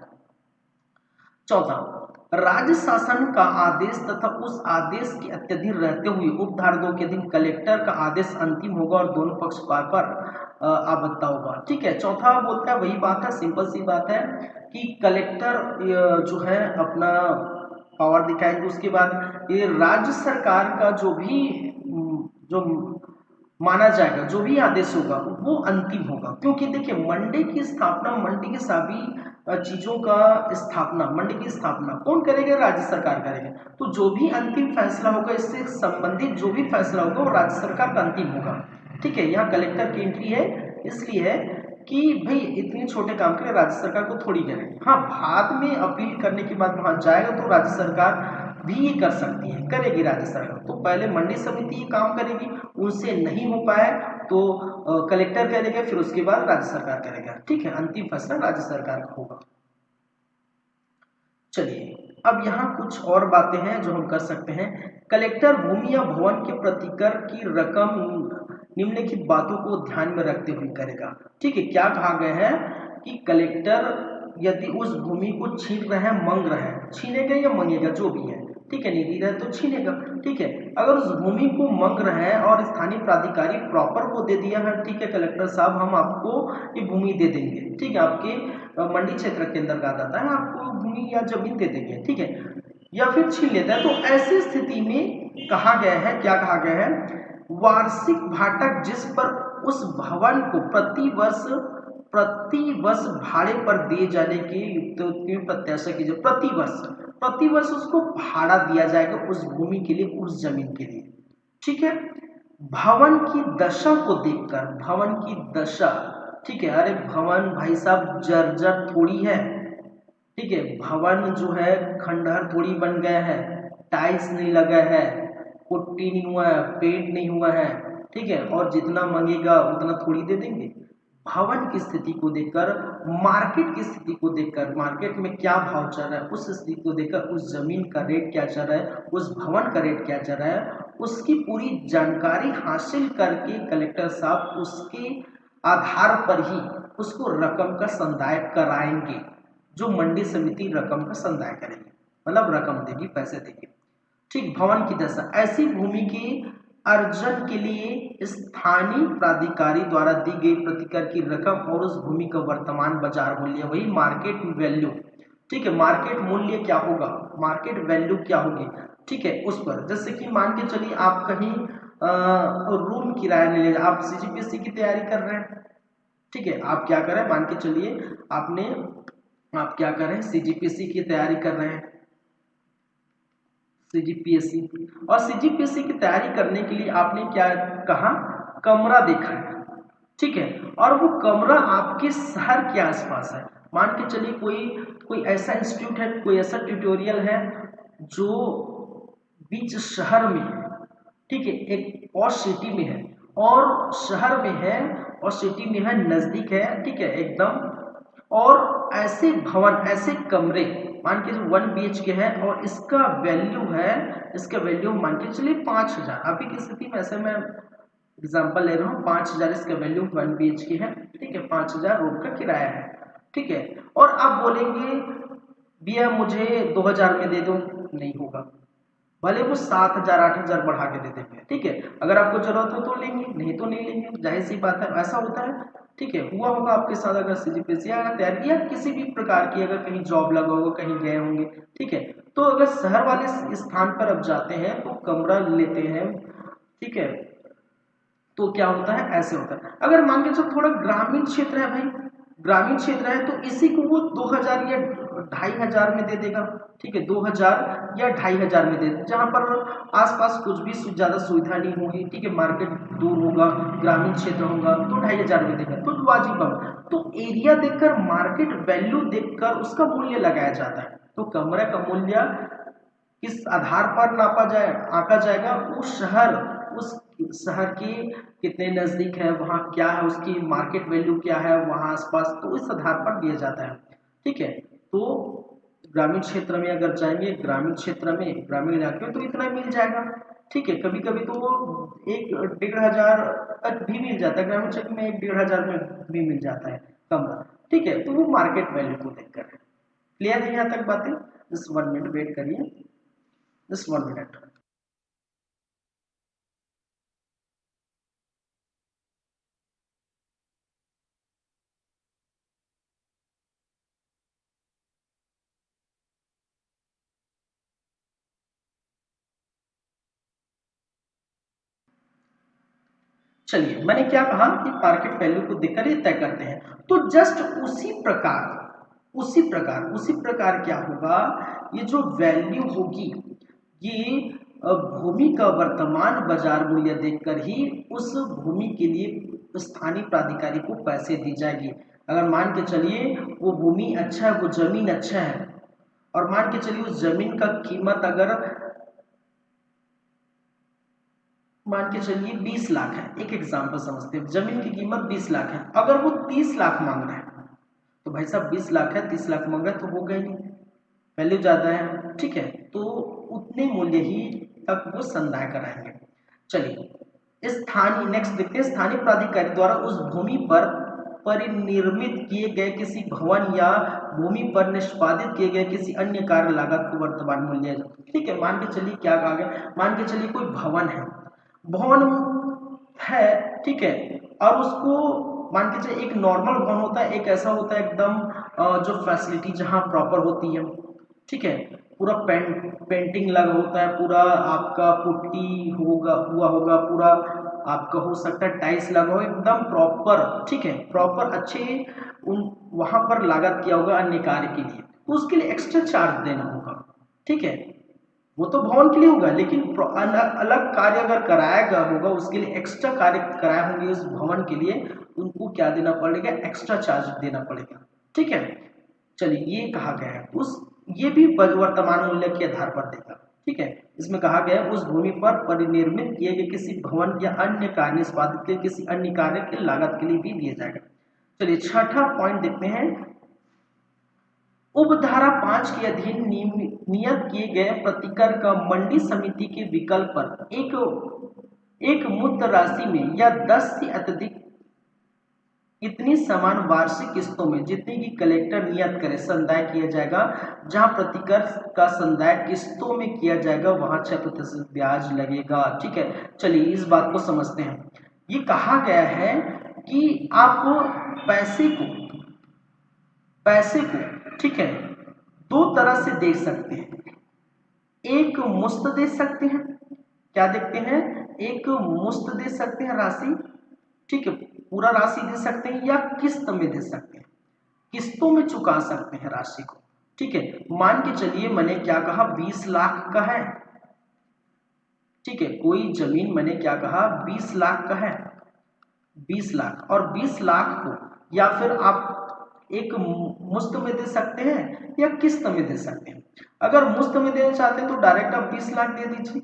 चौथा, राज्य शासन का आदेश तथा उस आदेश के अत्यधीन रहते हुए उपधारा 2 के अधीन कलेक्टर का आदेश अंतिम होगा और दोनों पक्षकार पर आपत्ति होगा। ठीक है, चौथा बोलता है वही बात है, सिंपल सी बात है कि कलेक्टर जो है अपना पावर दिखाएंगे। उसके बाद ये राज्य सरकार का जो भी जो माना जाएगा, जो भी आदेश होगा वो अंतिम होगा। क्योंकि देखिए, मंडी की स्थापना, मंडी के सभी चीजों का स्थापना, मंडी की स्थापना कौन करेगा, राज्य सरकार करेगा। तो जो भी अंतिम फैसला होगा, इससे संबंधित जो भी फैसला होगा वो राज्य सरकार का अंतिम होगा। ठीक है, यहाँ कलेक्टर की एंट्री है, इसलिए है कि भाई इतने छोटे काम के लिए राज्य सरकार को थोड़ी करेंगे। हाँ, बाद में अपील करने के बाद वहां जाएगा तो राज्य सरकार भी ये कर सकती है, करेगी राज्य सरकार। तो पहले मंडी समिति ये काम करेगी, उनसे नहीं हो पाया तो कलेक्टर करेगा, फिर उसके बाद राज्य सरकार करेगा। ठीक है, अंतिम फैसला राज्य सरकार का होगा। चलिए, अब यहाँ कुछ और बातें हैं जो हम कर सकते हैं। कलेक्टर भूमि या भवन के प्रतिकर की रकम निम्नलिखित बातों को ध्यान में रखते हुए करेगा। ठीक है, क्या कहा गया है कि कलेक्टर यदि उस भूमि को छीन रहे हैं, मांग रहे हैं, छीनेगा या मांगेगा जो भी है, ठीक है, नहीं दी रहा है तो छीनेगा। ठीक है, अगर उस भूमि को मांग रहा है और स्थानीय प्राधिकारी प्रॉपर को दे दिया है, ठीक है कलेक्टर साहब हम आपको ये भूमि दे देंगे, ठीक है, आपके मंडी क्षेत्र के अंतर्गत आता है, आपको भूमि या जमीन दे देंगे, ठीक है, या फिर छीन लेता है, तो ऐसी स्थिति में कहा गया है, क्या कहा गया है, वार्षिक भाटक जिस पर उस भवन को प्रति वर्ष भाड़े पर दिए जाने की प्रत्याशा कीजिए। प्रति वर्ष उसको भाड़ा दिया जाएगा उस भूमि के लिए, उस जमीन के लिए। ठीक है, भवन की दशा को देखकर, भवन की दशा, ठीक है, अरे भवन भाई साहब जर्जर थोड़ी है, ठीक है, भवन जो है खंडहर थोड़ी बन गया है, टाइल्स नहीं लगा है, पुट्टी नहीं हुआ है, पेंट नहीं हुआ है, ठीक है, और जितना मांगेगा उतना थोड़ी दे देंगे। भवन की स्थिति को देखकर, मार्केट की स्थिति को देखकर, मार्केट में क्या भाव चल रहा है उस स्थिति को देखकर, उस जमीन का रेट क्या चल रहा है, उस भवन का रेट क्या चल रहा है, उसकी पूरी जानकारी हासिल करके कलेक्टर साहब उसके आधार पर ही उसको रकम का संदाय कराएंगे, जो मंडी समिति रकम का संदाय करेगी, मतलब रकम देगी, पैसे देगी। ठीक, भवन की दशा, ऐसी भूमि की अर्जन के लिए स्थानीय प्राधिकारी द्वारा दी गई प्रतिकर की रकम और उस भूमि का वर्तमान बाजार मूल्य, वही मार्केट वैल्यू, ठीक है, मार्केट मूल्य क्या होगा, मार्केट वैल्यू क्या होगी, ठीक है, उस पर, जैसे कि मान के चलिए आप कहीं रूम किराया ले ले, आप सीजीपीएससी की तैयारी कर रहे हैं, ठीक है, आप क्या कर रहे हैं, मान के चलिए आप क्या कर रहे हैं, सीजीपीएससी की तैयारी कर रहे हैं, सीजीपीएससी, और सीजीपीएससी की तैयारी करने के लिए आपने क्या कहा, कमरा देखा है, ठीक है, और वो कमरा आपके शहर के आसपास है, मान के चलिए कोई ऐसा इंस्टीट्यूट है, कोई ऐसा ट्यूटोरियल है जो बीच शहर में है, ठीक है, एक और सिटी में है, और शहर में है और सिटी में है, नजदीक है, ठीक है एकदम, और ऐसे भवन, ऐसे कमरे मान के 1 BHK है और इसका वैल्यू है, इसका वैल्यू मान के चलिए 5,000, अभी की स्थिति में ऐसे मैं एग्जांपल ले रहा हूँ, 5,000 इसका वैल्यू 1 BHK है, ठीक है, 5,000 रोड का किराया है, ठीक है, और आप बोलेंगे भैया मुझे 2,000 में दे दो, नहीं होगा, भले वो 7,000 8,000 बढ़ा के दे देंगे, ठीक है, अगर आपको जरूरत हो तो लेंगे, नहीं तो नहीं लेंगे, जाहिर सी बात है, ऐसा होता है, ठीक है, हुआ होगा आपके साथ, अगर सीजीपीएससी या तैयारी या किसी भी प्रकार की अगर कहीं जॉब लगा होगा, कहीं गए होंगे, ठीक है, तो अगर शहर वाले स्थान पर अब जाते हैं तो कमरा लेते हैं, ठीक है, तो क्या होता है, ऐसे होता है, अगर मान के चलो थोड़ा ग्रामीण क्षेत्र है भाई, ग्रामीण क्षेत्र है तो इसी को वो 2,000 या 2,500 में दे देगा, ठीक है, 2,000 या 2,500 में दे देगा, जहाँ पर आसपास कुछ भी ज्यादा सुविधा नहीं होगी, ठीक है, मार्केट दूर होगा, ग्रामीण क्षेत्र होगा, तो 2,500 में देगा, तो वाजिब है, तो एरिया देखकर, मार्केट वैल्यू देखकर उसका मूल्य लगाया जाता है, तो कमरे का मूल्य किस आधार पर नापा जाए, आंका जाएगा, उस शहर के कितने नजदीक है, वहाँ क्या है, उसकी मार्केट वैल्यू क्या है वहाँ आसपास, तो इस आधार पर दिया जाता है, ठीक है, तो ग्रामीण क्षेत्र में अगर जाएंगे, ग्रामीण क्षेत्र में, ग्रामीण इलाके में तो इतना मिल जाएगा, ठीक है, कभी कभी तो 1,500 तक भी मिल जाता है, ग्रामीण क्षेत्र में 1,500 में भी मिल जाता है कमरा, ठीक है, तो वो मार्केट वैल्यू को देखकर है। क्लियर है यहाँ तक बातें, जस्ट 1 मिनट वेट करिए, जस्ट 1 मिनट। चलिए, मैंने क्या कहा कि मार्केट वैल्यू को देखकर ये तय करते हैं, तो जस्ट उसी प्रकार क्या होगा, ये जो वैल्यू होगी, ये भूमि का वर्तमान बाजार मूल्य देखकर ही उस भूमि के लिए स्थानीय प्राधिकारी को पैसे दी जाएगी। अगर मान के चलिए वो भूमि अच्छा है, वो जमीन अच्छा है, और मान के चलिए उस जमीन का कीमत अगर मान के चलिए 20 लाख है, एक एग्जांपल समझते हैं, जमीन की कीमत 20 लाख है, अगर वो 30 लाख मांग रहा है, तो भाई साहब 20 लाख है, 30 लाख मांग रहा है, तो हो गई नहीं, वैल्यू ज्यादा है, ठीक है, तो उतने मूल्य ही तक वो संदाय कराएंगे। चलिए, स्थानीय, नेक्स्ट देखते हैं, स्थानीय प्राधिकारी द्वारा उस भूमि पर परिनिर्मित किए गए किसी भवन या भूमि पर निष्पादित किए गए किसी अन्य कार्य लागत को वर्तमान मूल्य। ठीक है, मान के चलिए क्या कहा गया, मान के चलिए कोई भवन है, भवन है, ठीक है, और उसको मान के चलिए एक नॉर्मल भवन होता है, एक ऐसा होता है एकदम जो फैसिलिटी जहाँ प्रॉपर होती है, ठीक है, पूरा पेंटिंग लगा होता है, पूरा आपका पुट्टी होगा हुआ होगा, पूरा आपका हो सकता है टाइल्स लगा हो एकदम प्रॉपर, ठीक है, प्रॉपर अच्छे उन वहां पर लागत किया होगा अन्य कार्य के लिए, तो उसके लिए एक्स्ट्रा चार्ज देना होगा। ठीक है, वो तो भवन के लिए होगा, लेकिन अलग कार्य अगर कराया गया होगा उसके लिए एक्स्ट्रा कार्य कराए होंगे उस भवन के लिए, उनको क्या देना पड़ेगा, एक्स्ट्रा चार्ज देना पड़ेगा। ठीक है, चलिए ये कहा गया है उस, ये भी वर्तमान मूल्य के आधार पर देगा। ठीक है, इसमें कहा गया है उस भूमि पर परिनिर्मित किए गए किसी भवन या अन्य कार्य निष्पादित के किसी अन्य कार्य के लागत के लिए भी दिया जाएगा। चलिए छठा पॉइंट देखते हैं, उपधारा 5 के अधीन नियत किए गए प्रतिकर का मंडी समिति के विकल्प पर एक मुक्त राशि में या 10 से अत्यधिक इतनी समान वार्षिक किस्तों में जितनी की कलेक्टर नियत करे संदाय किया जाएगा। जहां प्रतिकर का संदाय किस्तों में किया जाएगा वहां 6% ब्याज लगेगा। ठीक है, चलिए इस बात को समझते हैं। ये कहा गया है कि आप पैसे को ठीक है दो तरह से दे सकते हैं, एक मुफ्त दे सकते हैं, क्या देखते हैं, एक मुफ्त दे सकते हैं राशि, ठीक है, पूरा राशि दे सकते हैं, या किस्त में दे सकते हैं, किस्तों में चुका सकते हैं राशि को। ठीक है, मान के चलिए मैंने क्या कहा 20 लाख का है, ठीक है, कोई जमीन मैंने क्या कहा 20 लाख का है, 20 लाख, और 20 लाख को या फिर आप एक मुफ्त में दे सकते हैं या किस्त में दे सकते हैं। अगर मुफ्त में देना चाहते हैं तो डायरेक्ट आप 20 लाख दे दीजिए,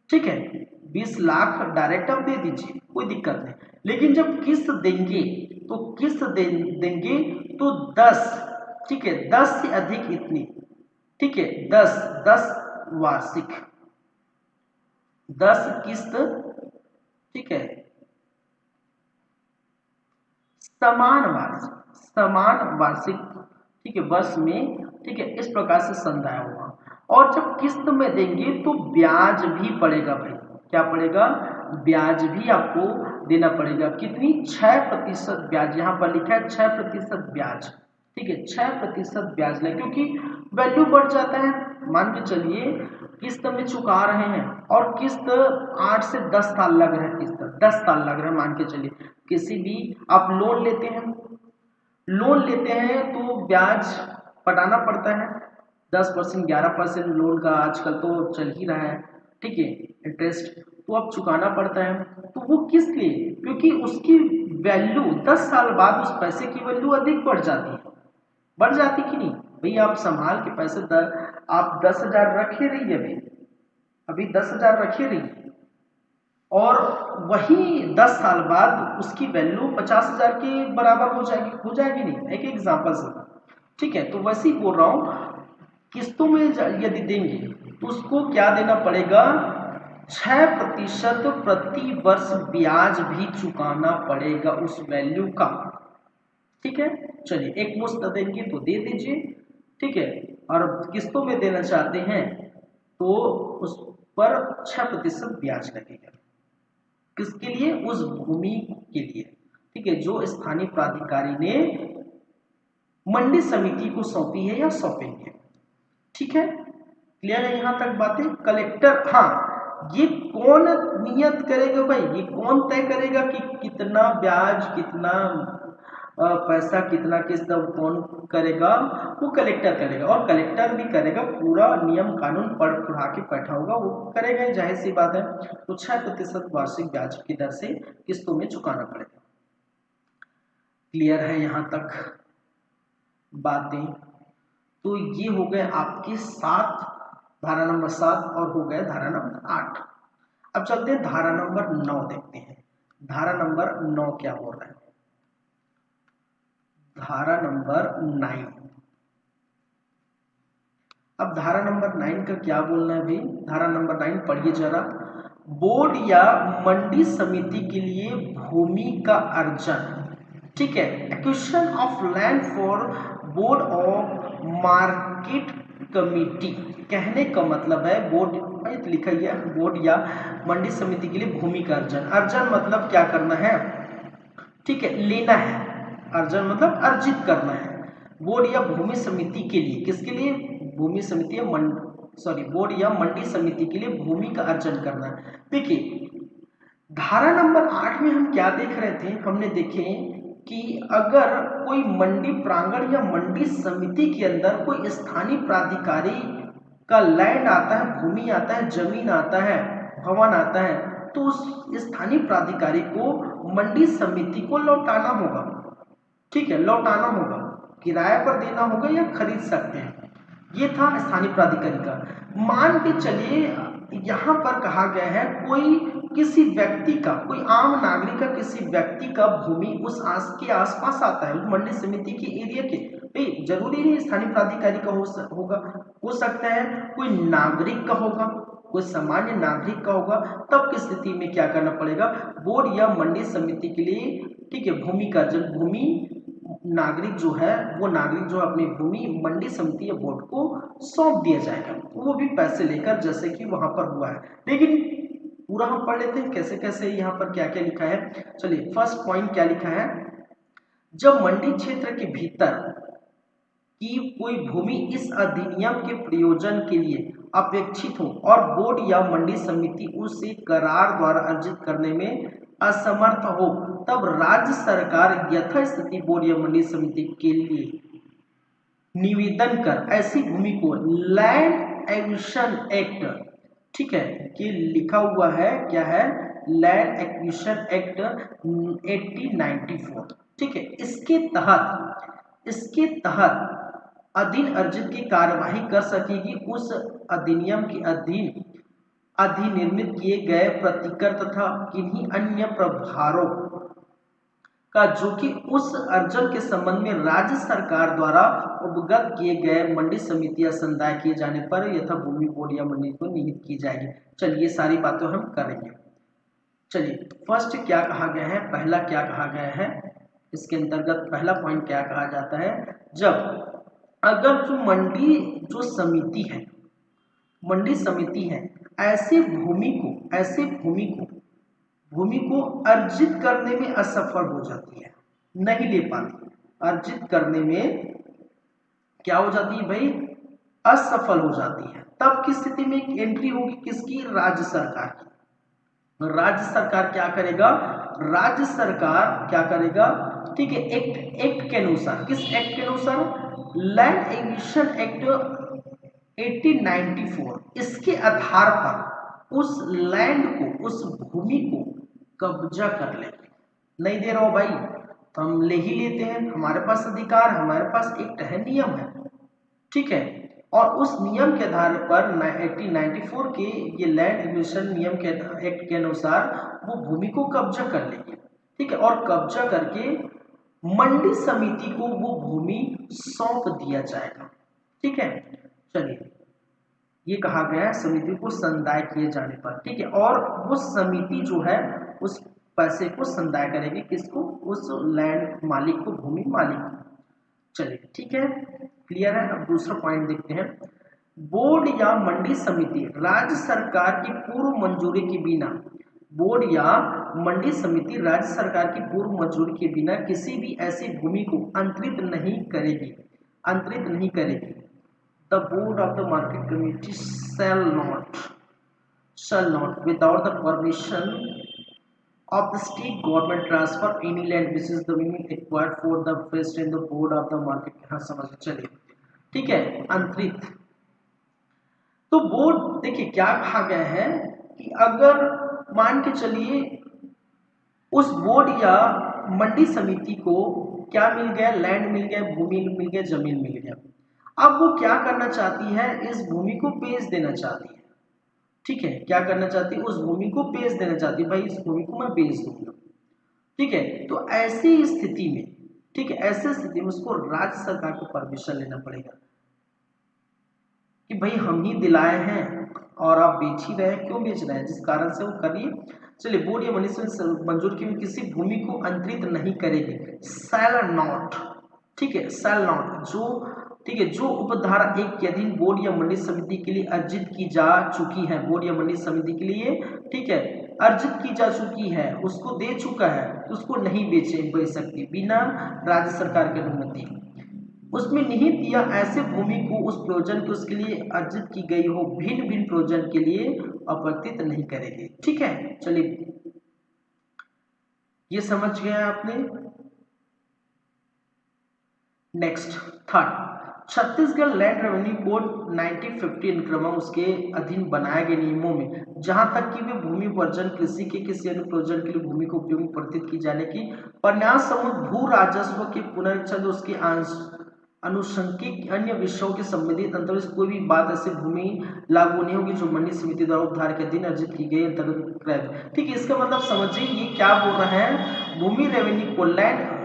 ठीक है, 20 लाख डायरेक्ट आप दे दीजिए, कोई दिक्कत नहीं। लेकिन जब किस्त देंगे तो किस्त देंगे तो 10, ठीक है, 10 से अधिक इतनी, ठीक है, 10 वार्षिक, 10 किस्त, ठीक है, समान वार्षिक, ठीक है, वर्ष में, ठीक है, इस प्रकार से संदाय होगा। और जब किस्त में देंगे तो ब्याज भी पड़ेगा भाई, क्या पड़ेगा, ब्याज भी आपको देना पड़ेगा, कितनी 6% ब्याज, यहाँ पर लिखा है 6% ब्याज, ठीक है, 6% ब्याज लगे, क्योंकि वैल्यू बढ़ जाता है। मान के चलिए किस्त में चुका रहे हैं और किस्त 8 से 10 साल लग रहा है, किस्त 10 साल लग रहा है, मान के चलिए किसी भी आप लोन लेते हैं तो ब्याज पटाना पड़ता है, 10% 11% लोन का आजकल तो चल ही रहा है, ठीक है, इंटरेस्ट तो अब चुकाना पड़ता है। तो वो किस लिए, क्योंकि उसकी वैल्यू 10 साल बाद उस पैसे की वैल्यू अधिक बढ़ जाती कि नहीं भाई। आप संभाल के पैसे आप 10,000 रखे रहिए, अभी 10,000 रखे रहिए, और वही 10 साल बाद उसकी वैल्यू 50,000 के बराबर हो जाएगी नहीं, एक एग्जाम्पल से, ठीक है। तो वैसे ही बोल रहा हूँ, किस्तों में यदि देंगे तो उसको क्या देना पड़ेगा, 6% प्रति वर्ष ब्याज भी चुकाना पड़ेगा उस वैल्यू का। ठीक है, चलिए एक मुश्त देंगे तो दे दीजिए, ठीक है, और किस्तों में देना चाहते हैं तो उस पर 6% ब्याज लगेगा। किसके लिए, उस भूमि के लिए, ठीक है, जो स्थानीय प्राधिकारी ने मंडी समिति को सौंपी है या सौंपेंगे। ठीक है, क्लियर है यहाँ तक बातें। कलेक्टर, हाँ, ये कौन नियत करेगा भाई, ये कौन तय करेगा कि कितना ब्याज, कितना पैसा, कितना किस्त कौन करेगा, वो कलेक्टर करेगा, और कलेक्टर भी करेगा, पूरा नियम कानून पढ़ के बैठा होगा, वो करेगा, जाहिर सी बात है। तो 6% वार्षिक ब्याज की दर से किस्तों में चुकाना पड़ेगा। क्लियर है यहाँ तक बातें। तो ये हो गए आपके 7, धारा नंबर 7, और हो गए धारा नंबर 8। अब चलते हैं धारा नंबर 9 देखते हैं, धारा नंबर 9 क्या हो रहा है। धारा नंबर 9, अब धारा नंबर 9 का क्या बोलना है भाई, धारा नंबर 9 पढ़िए जरा। बोर्ड या मंडी समिति के लिए भूमि का अर्जन, ठीक है। Acquisition of land for board of market committee, कहने का मतलब है बोर्ड भाई लिखा ही है, बोर्ड या मंडी समिति के लिए भूमि का अर्जन। अर्जन मतलब क्या करना है, ठीक है, लेना है। अर्जन मतलब अर्जित करना है। बोर्ड या भूमि समिति के लिए, किसके लिए, भूमि समिति या सॉरी बोर्ड या मंडी समिति के लिए भूमि का अर्जन करना है। देखिए धारा नंबर 8 में हम क्या देख रहे थे, हमने देखे कि अगर कोई मंडी प्रांगण या मंडी समिति के अंदर कोई स्थानीय प्राधिकारी का लैंड आता है, भूमि आता है, जमीन आता है, भवन आता है, तो उस स्थानीय प्राधिकारी को मंडी समिति को लौटाना होगा। ठीक है, लौटाना होगा, किराए पर देना होगा या खरीद सकते हैं। ये था स्थानीय प्राधिकारी का। मान के चलिए यहाँ पर कहा गया है कोई किसी व्यक्ति का, कोई आम नागरिक का किसी व्यक्ति का भूमि उस के आसपास आता है, मंडी समिति के एरिया के, भाई जरूरी नहीं स्थानीय प्राधिकारी का होगा, हो सकता है कोई नागरिक का होगा, कोई सामान्य नागरिक का होगा। तब की स्थिति में क्या करना पड़ेगा, बोर्ड या मंडी समिति के लिए, ठीक है, भूमि का अर्जन, भूमि नागरिक जो है वो नागरिक जो अपनी भूमि मंडी समिति या बोर्ड को सौंप दिया जाएगा, वो भी पैसे लेकर, जैसे कि वहां पर हुआ है। लेकिन पूरा हम पढ़ लेते हैं कैसे कैसे यहाँ पर क्या क्या लिखा है। चलिए फर्स्ट पॉइंट क्या लिखा है, जब मंडी क्षेत्र के भीतर की कोई भूमि इस अधिनियम के प्रयोजन के लिए अपेक्षित हो और बोर्ड या मंडी समिति उसे करार द्वारा अर्जित करने में असमर्थ हो, तब राज्य सरकार यथास्थिति बोर्ड या मंडी समिति के लिए निवेदन कर ऐसी भूमि को लैंड एक्विजिशन एक्ट, ठीक है, कि लिखा हुआ है क्या है, लैंड एक्विजिशन एक्ट 1894, ठीक है, इसके तहत अधीन अर्जित की कार्यवाही कर सकेगी। उस अधिनियम के अधीन अधिनिर्मित किए गए प्रतिकर तथा किन्हीं अन्य प्रभारों का जो कि उस अर्जन के संबंध में राज्य सरकार द्वारा उपगत किए गए मंडी समिति या संदाय किए जाने पर यथा भूमि बोर्ड या मंडी को निहित की जाएगी। चलिए सारी बातें हम करेंगे। चलिए फर्स्ट क्या कहा गया है, पहला क्या कहा गया है, इसके अंतर्गत पहला पॉइंट क्या कहा जाता है, जब अगर जो मंडी जो समिति है, मंडी समिति है, ऐसे भूमि को अर्जित करने में असफल हो जाती है, नहीं ले पाती, अर्जित करने में क्या हो जाती है भाई, असफल हो जाती है। तब की स्थिति में एंट्री होगी किसकी, राज्य सरकार की। राज्य सरकार क्या करेगा, राज्य सरकार क्या करेगा, ठीक है, एक्ट के अनुसार, किस एक्ट के अनुसार, लैंड एक्विजिशन एक्ट 1894, इसके आधार पर उस लैंड को, उस भूमि को कब्जा कर लेंगे। नहीं दे रहा हो भाई तो हम ले ही लेते हैं, हमारे पास अधिकार, हमारे पास एक नियम है, ठीक है, और उस नियम के आधार पर 1894 के ये लैंड एक्विजिशन नियम के एक्ट के अनुसार वो भूमि को कब्जा कर लेंगे, ठीक है, और कब्जा करके मंडी समिति को वो भूमि सौंप दिया जाएगा, ठीक है। चलिए ये कहा गया है समिति को संदाय किए जाने पर, ठीक है, और वो समिति जो है उस पैसे को संदाय करेगी, किसको, उस लैंड मालिक को, भूमि मालिक को। चलिए ठीक है, क्लियर है। अब दूसरा पॉइंट देखते हैं, बोर्ड या मंडी समिति राज्य सरकार की पूर्व मंजूरी के बिना, बोर्ड या मंडी समिति राज्य सरकार की पूर्व मंजूरी के बिना किसी भी ऐसी भूमि को अंतरित नहीं करेगी, अंतरित नहीं करेगी। The board of the market committee shall not without the permission of the state government transfer any land which is the meaning acquired for the first in the board of the market। हाँ समझ चलिए, ठीक है, अंतरित। तो board देखिए क्या कहा गया है कि अगर मान के चलिए उस बोर्ड या मंडी समिति को क्या मिल गया, लैंड मिल गया, भूमि मिल गया, जमीन मिल गया, अब वो क्या करना चाहती है, इस भूमि को बेच देना चाहती है, ठीक है, क्या करना चाहती है, उस भूमि को बेच देना चाहती है, भाई इस भूमि को मैं बेच दूंगा, ठीक है। तो ऐसी स्थिति में, ठीक है, ऐसी स्थिति में उसको राज्य सरकार को परमिशन लेना पड़ेगा कि भाई हम ही दिलाए हैं और आप बेच ही रहे हैं, क्यों बेच रहे हैं, जिस कारण से वो करिए। चलिए, बोर्ड या मनीषा मंजूर की हुई किसी भूमि को अंतरित नहीं करेगी, शैल नॉट, ठीक है, शैल नॉट, जो ठीक है, जो उपधारा 1 के अधीन बोर्ड या मंडी समिति के लिए अर्जित की जा चुकी है, बोर्ड या मंडी समिति के लिए, ठीक है, अर्जित की जा चुकी है, उसको दे चुका है, उसको नहीं बेच सकती बिना राज्य सरकार की अनुमति, उसमें निहित या ऐसे भूमि को उस प्रयोजन के उसके लिए अर्जित की गई हो भिन्न भिन्न प्रयोजन के लिए अपवर्तित नहीं करेगी। ठीक है, चलिए ये समझ गए आपने। Next third, Chhattisgarh land revenue code 1950 क्रमश उसके अधीन बनाए गए नियमों में जहां तक कि वे भूमि वर्जन कृषि के किसी अन्य प्रयोजन के लिए भूमि को उपयोग में परिवर्तित की जाने की प्रन्यास समूह भू राजस्व के पुनर्चंद उसके अनुशंसिक अन्य विषयों के संबंधित अंतर्गत कोई भी बात ऐसे भूमि लागू नहीं होगी जो मंडी समिति द्वारा उपधार के अधीन अर्जित की गई अंतर्गत। ठीक है, इसका मतलब समझिए ये क्या बोल रहे हैं, भूमि revenue code land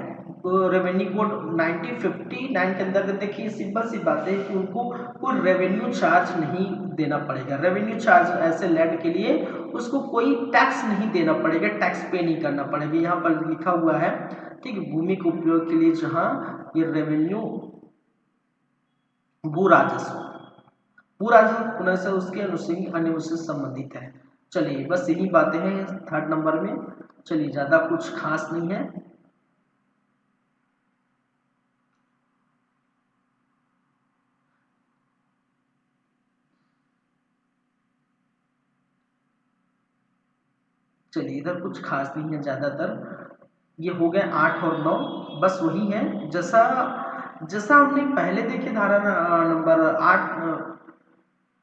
revenue code 1959 के अंतर्गत देखिए सिंपल सी बात है कि उनको कोई रेवेन्यू चार्ज नहीं देना पड़ेगा। रेवेन्यू चार्ज ऐसे लैंड के लिए उसको कोई टैक्स नहीं देना पड़ेगा, टैक्स पे नहीं करना पड़ेगा। यहाँ पर लिखा हुआ है, ठीक है, भूमि के उपयोग के लिए जहाँ ये रेवेन्यू भू राजस्व पुनः उसके अनुसार अन्य उससे संबंधित है। चलिए बस यही बातें हैं थर्ड नंबर में। चलिए ज्यादा कुछ खास नहीं है। चलिए इधर कुछ खास नहीं है ज्यादातर, ये हो गए 8 और 9, बस वही है जैसा जैसा हमने पहले देखे धारा नंबर 8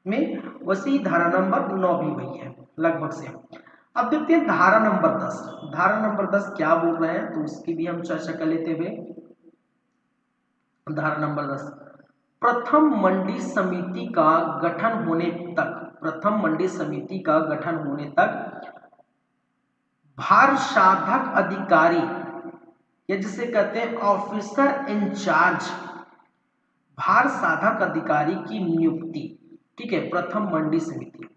में, वैसे ही धारा नंबर 9 भी वही है लगभग से। अब देखते हैं धारा नंबर 10। धारा नंबर 10 क्या बोल रहे हैं तो उसकी भी हम चर्चा कर लेते हुए। धारा नंबर 10, प्रथम मंडी समिति का गठन होने तक, प्रथम मंडी समिति का गठन होने तक भार साधक अधिकारी या जिसे कहते हैं ऑफिसर इंचार्ज, भार साधक अधिकारी की नियुक्ति, ठीक है, प्रथम मंडी समिति।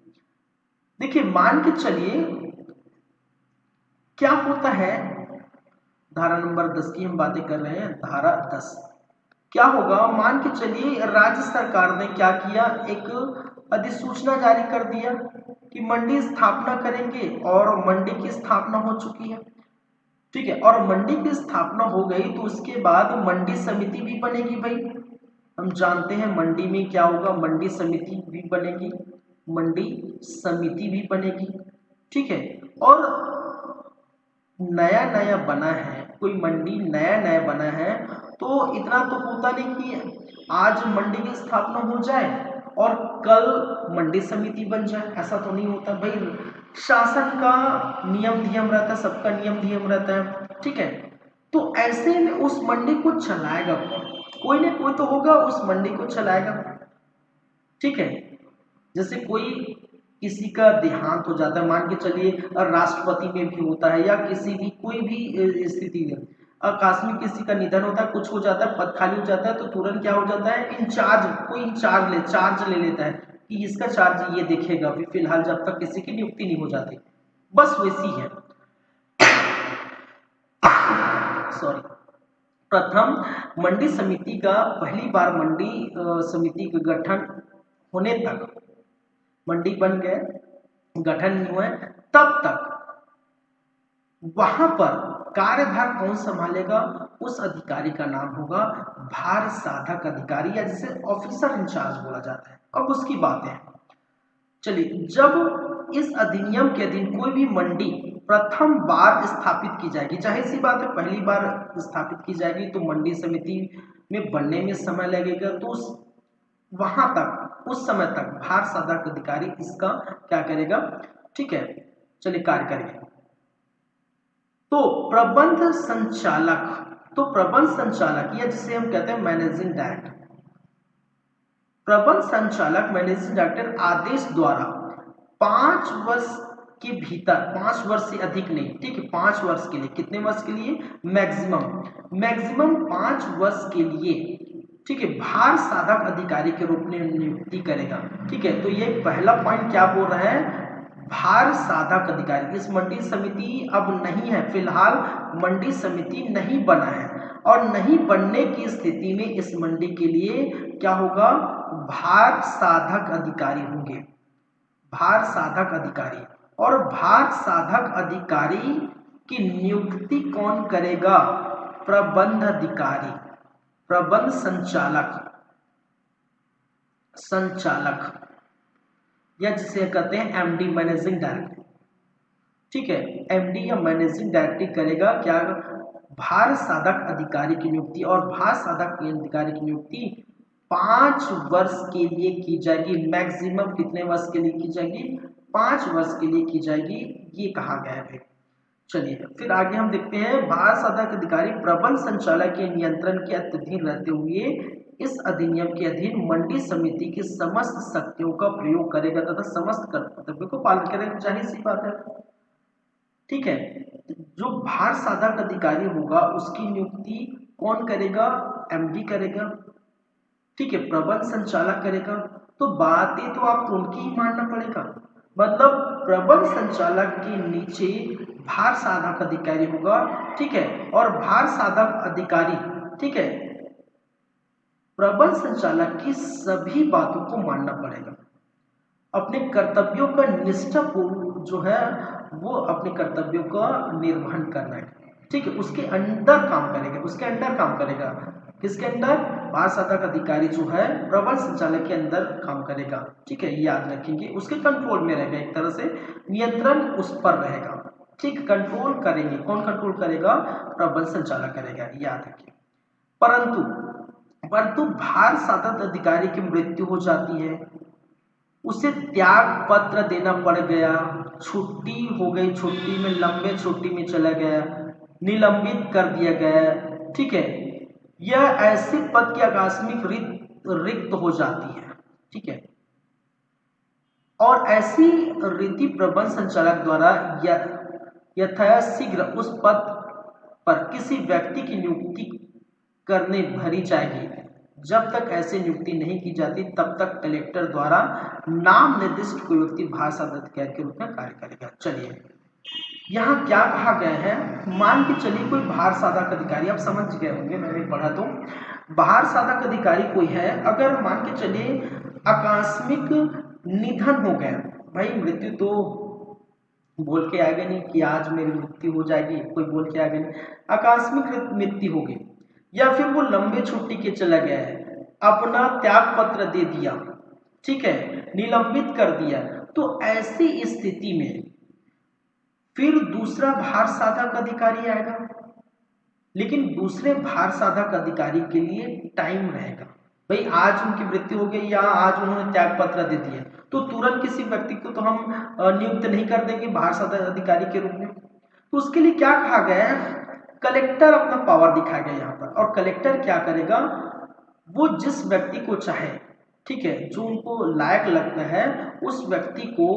देखिए मान के चलिए क्या होता है, धारा नंबर 10 की हम बातें कर रहे हैं। धारा 10 क्या होगा, मान के चलिए राज्य सरकार ने क्या किया, एक अधिसूचना जारी कर दिया कि मंडी स्थापना करेंगे और मंडी की स्थापना हो चुकी है। ठीक है, और मंडी की स्थापना हो गई तो उसके बाद मंडी समिति भी बनेगी। भाई हम जानते हैं मंडी में क्या होगा, मंडी समिति भी बनेगी, मंडी समिति भी बनेगी। ठीक है, और नया नया बना है, कोई मंडी नया नया बना है तो इतना तो होता नहीं कि आज मंडी की स्थापना हो जाए और कल मंडी समिति बन जाए, ऐसा तो नहीं होता। भाई शासन का नियम नियम रहता है, सबका नियम नियम रहता है। ठीक है, तो ऐसे में उस मंडी को चलाएगा कौन, कोई ना कोई तो होगा उस मंडी को चलाएगा। ठीक है, जैसे कोई किसी का देहांत हो जाता है, मान के चलिए राष्ट्रपति में भी होता है या किसी भी कोई भी स्थिति में आकस्मिक किसी का निधन होता है, कुछ हो जाता है, पद खाली हो जाता है तो तुरंत क्या हो जाता है, इंचार्ज, कोई चार्ज ले लेता है कि इसका चार्ज ये देखेगा अभी फिलहाल जब तक किसी की नियुक्ति नहीं हो जाती। बस वैसी है। सॉरी, प्रथम मंडी समिति का पहली बार मंडी समिति का गठन होने तक, मंडी बन गए गठन नहीं हुआ तब तक वहां पर कार्यभार कौन संभालेगा, उस अधिकारी का नाम होगा भार साधक अधिकारी या जिसे ऑफिसर इंचार्ज बोला जाता है। अब उसकी बात है, चलिए जब इस अधिनियम के अधीन कोई भी मंडी प्रथम बार स्थापित की जाएगी, जाहिर सी बात है पहली बार स्थापित की जाएगी तो मंडी समिति में बनने में समय लगेगा, तो वहां तक उस समय तक भार साधक अधिकारी इसका क्या करेगा, ठीक है, चलिए कार्य करेगा। तो प्रबंध संचालक या जिसे हम कहते हैं मैनेजिंग डायरेक्टर, प्रबंध संचालक मैनेजिंग डायरेक्टर आदेश द्वारा 5 वर्ष के भीतर, 5 वर्ष से अधिक नहीं, ठीक है, 5 वर्ष के लिए, कितने वर्ष के लिए, मैक्सिमम 5 वर्ष के लिए, ठीक है, भार साधक अधिकारी के रूप में नियुक्ति करेगा। ठीक है, तो ये पहला पॉइंट क्या बोल रहा है, भार साधक अधिकारी। इस मंडी समिति अब नहीं है, फिलहाल मंडी समिति नहीं बना है और नहीं बनने की स्थिति में इस मंडी के लिए क्या होगा, भार साधक अधिकारी होंगे, भार साधक अधिकारी। और भार साधक अधिकारी की नियुक्ति कौन करेगा, प्रबंध अधिकारी, प्रबंध संचालक, संचालक या जिसे कहते हैं एमडी, मैनेजिंग डायरेक्टर। ठीक है, एमडी या मैनेजिंग डायरेक्टर करेगा क्या, भार साधक अधिकारी की नियुक्ति। और भार साधक अधिकारी की नियुक्ति 5 वर्ष के लिए की जाएगी। मैक्सिमम कितने वर्ष के लिए की जाएगी, 5 वर्ष के लिए की जाएगी, ये कहा गया है। चलिए फिर आगे हम देखते हैं, भार साधक अधिकारी प्रबंध संचालक के नियंत्रण के अधीन रहते हुए इस अधिनियम के अधीन मंडी समिति की समस्त शक्तियों का प्रयोग करेगा तथा समस्त कर्तव्यों को पालन करेगा। जाहिर सी बात है। ठीक है, जो भार साधक अधिकारी होगा उसकी नियुक्ति कौन करेगा, एमडी करेगा। ठीक है, प्रबंध संचालक करेगा। तो बातें तो आपको उनकी ही मानना पड़ेगा, मतलब प्रबंध संचालक के नीचे भार साधक अधिकारी होगा। ठीक है, और भार साधक अधिकारी, ठीक है, प्रबंध संचालक की सभी बातों को मानना पड़ेगा, अपने कर्तव्यों का निष्ठापूर्वक जो है वो अपने कर्तव्यों का निर्वहन करना है। ठीक है, उसके अंडर काम करेगा, उसके अंडर काम करेगा। किसके अंडर, भार साधक अधिकारी जो है प्रबंध संचालक के अंदर काम करेगा। ठीक है, याद रखेंगे, उसके कंट्रोल में रहेगा, एक तरह से नियंत्रण उस पर रहेगा। ठीक, कंट्रोल करेंगे, कौन कंट्रोल करेगा, प्रबंध संचालक करेगा, याद रखिए। परंतु भार साधक अधिकारी की मृत्यु हो जाती है, उसे त्याग पत्र देना पड़ गया, छुट्टी हो गई, छुट्टी में लंबे छुट्टी में चला गया, निलंबित कर दिया गया। ठीक है, यह ऐसे पद की आकस्मिक रिक्त हो जाती है। ठीक है, और ऐसी रीति प्रबंध संचालक द्वारा यथाशीघ्र उस पद पर किसी व्यक्ति की नियुक्ति करने भरी जाएगी। जब तक ऐसे नियुक्ति नहीं की जाती तब तक कलेक्टर द्वारा नाम निर्दिष्ट कोई व्यक्ति भार साधक अधिकारी के रूप में कार्य करेगा। चलिए यहाँ क्या कहा गया है, मान के चलिए कोई भार साधक अधिकारी, आप समझ गए होंगे, मैंने पढ़ा तो भार साधक अधिकारी कोई है, अगर मान के चलिए आकस्मिक निधन हो गया, भाई मृत्यु तो बोल के आगे नहीं कि आज मेरी मृत्यु हो जाएगी, कोई बोल के आगे नहीं, आकस्मिक मृत्यु हो गई, या फिर वो लंबे छुट्टी के चला गया है, अपना त्याग पत्र दे दिया, ठीक है, निलंबित कर दिया, तो ऐसी स्थिति में फिर दूसरा भार साधक अधिकारी आएगा, लेकिन दूसरे भार साधक अधिकारी के लिए टाइम रहेगा। भाई आज उनकी मृत्यु हो गई या आज उन्होंने त्याग पत्र दे दिया, तो तुरंत किसी व्यक्ति को तो हम नियुक्त नहीं कर देंगे भार साधक अधिकारी के रूप में। तो उसके लिए क्या कहा गया है, कलेक्टर अपना पावर दिखाया गया यहाँ पर, और कलेक्टर क्या करेगा, वो जिस व्यक्ति को चाहे, ठीक है, जो उनको लायक लगता है उस व्यक्ति को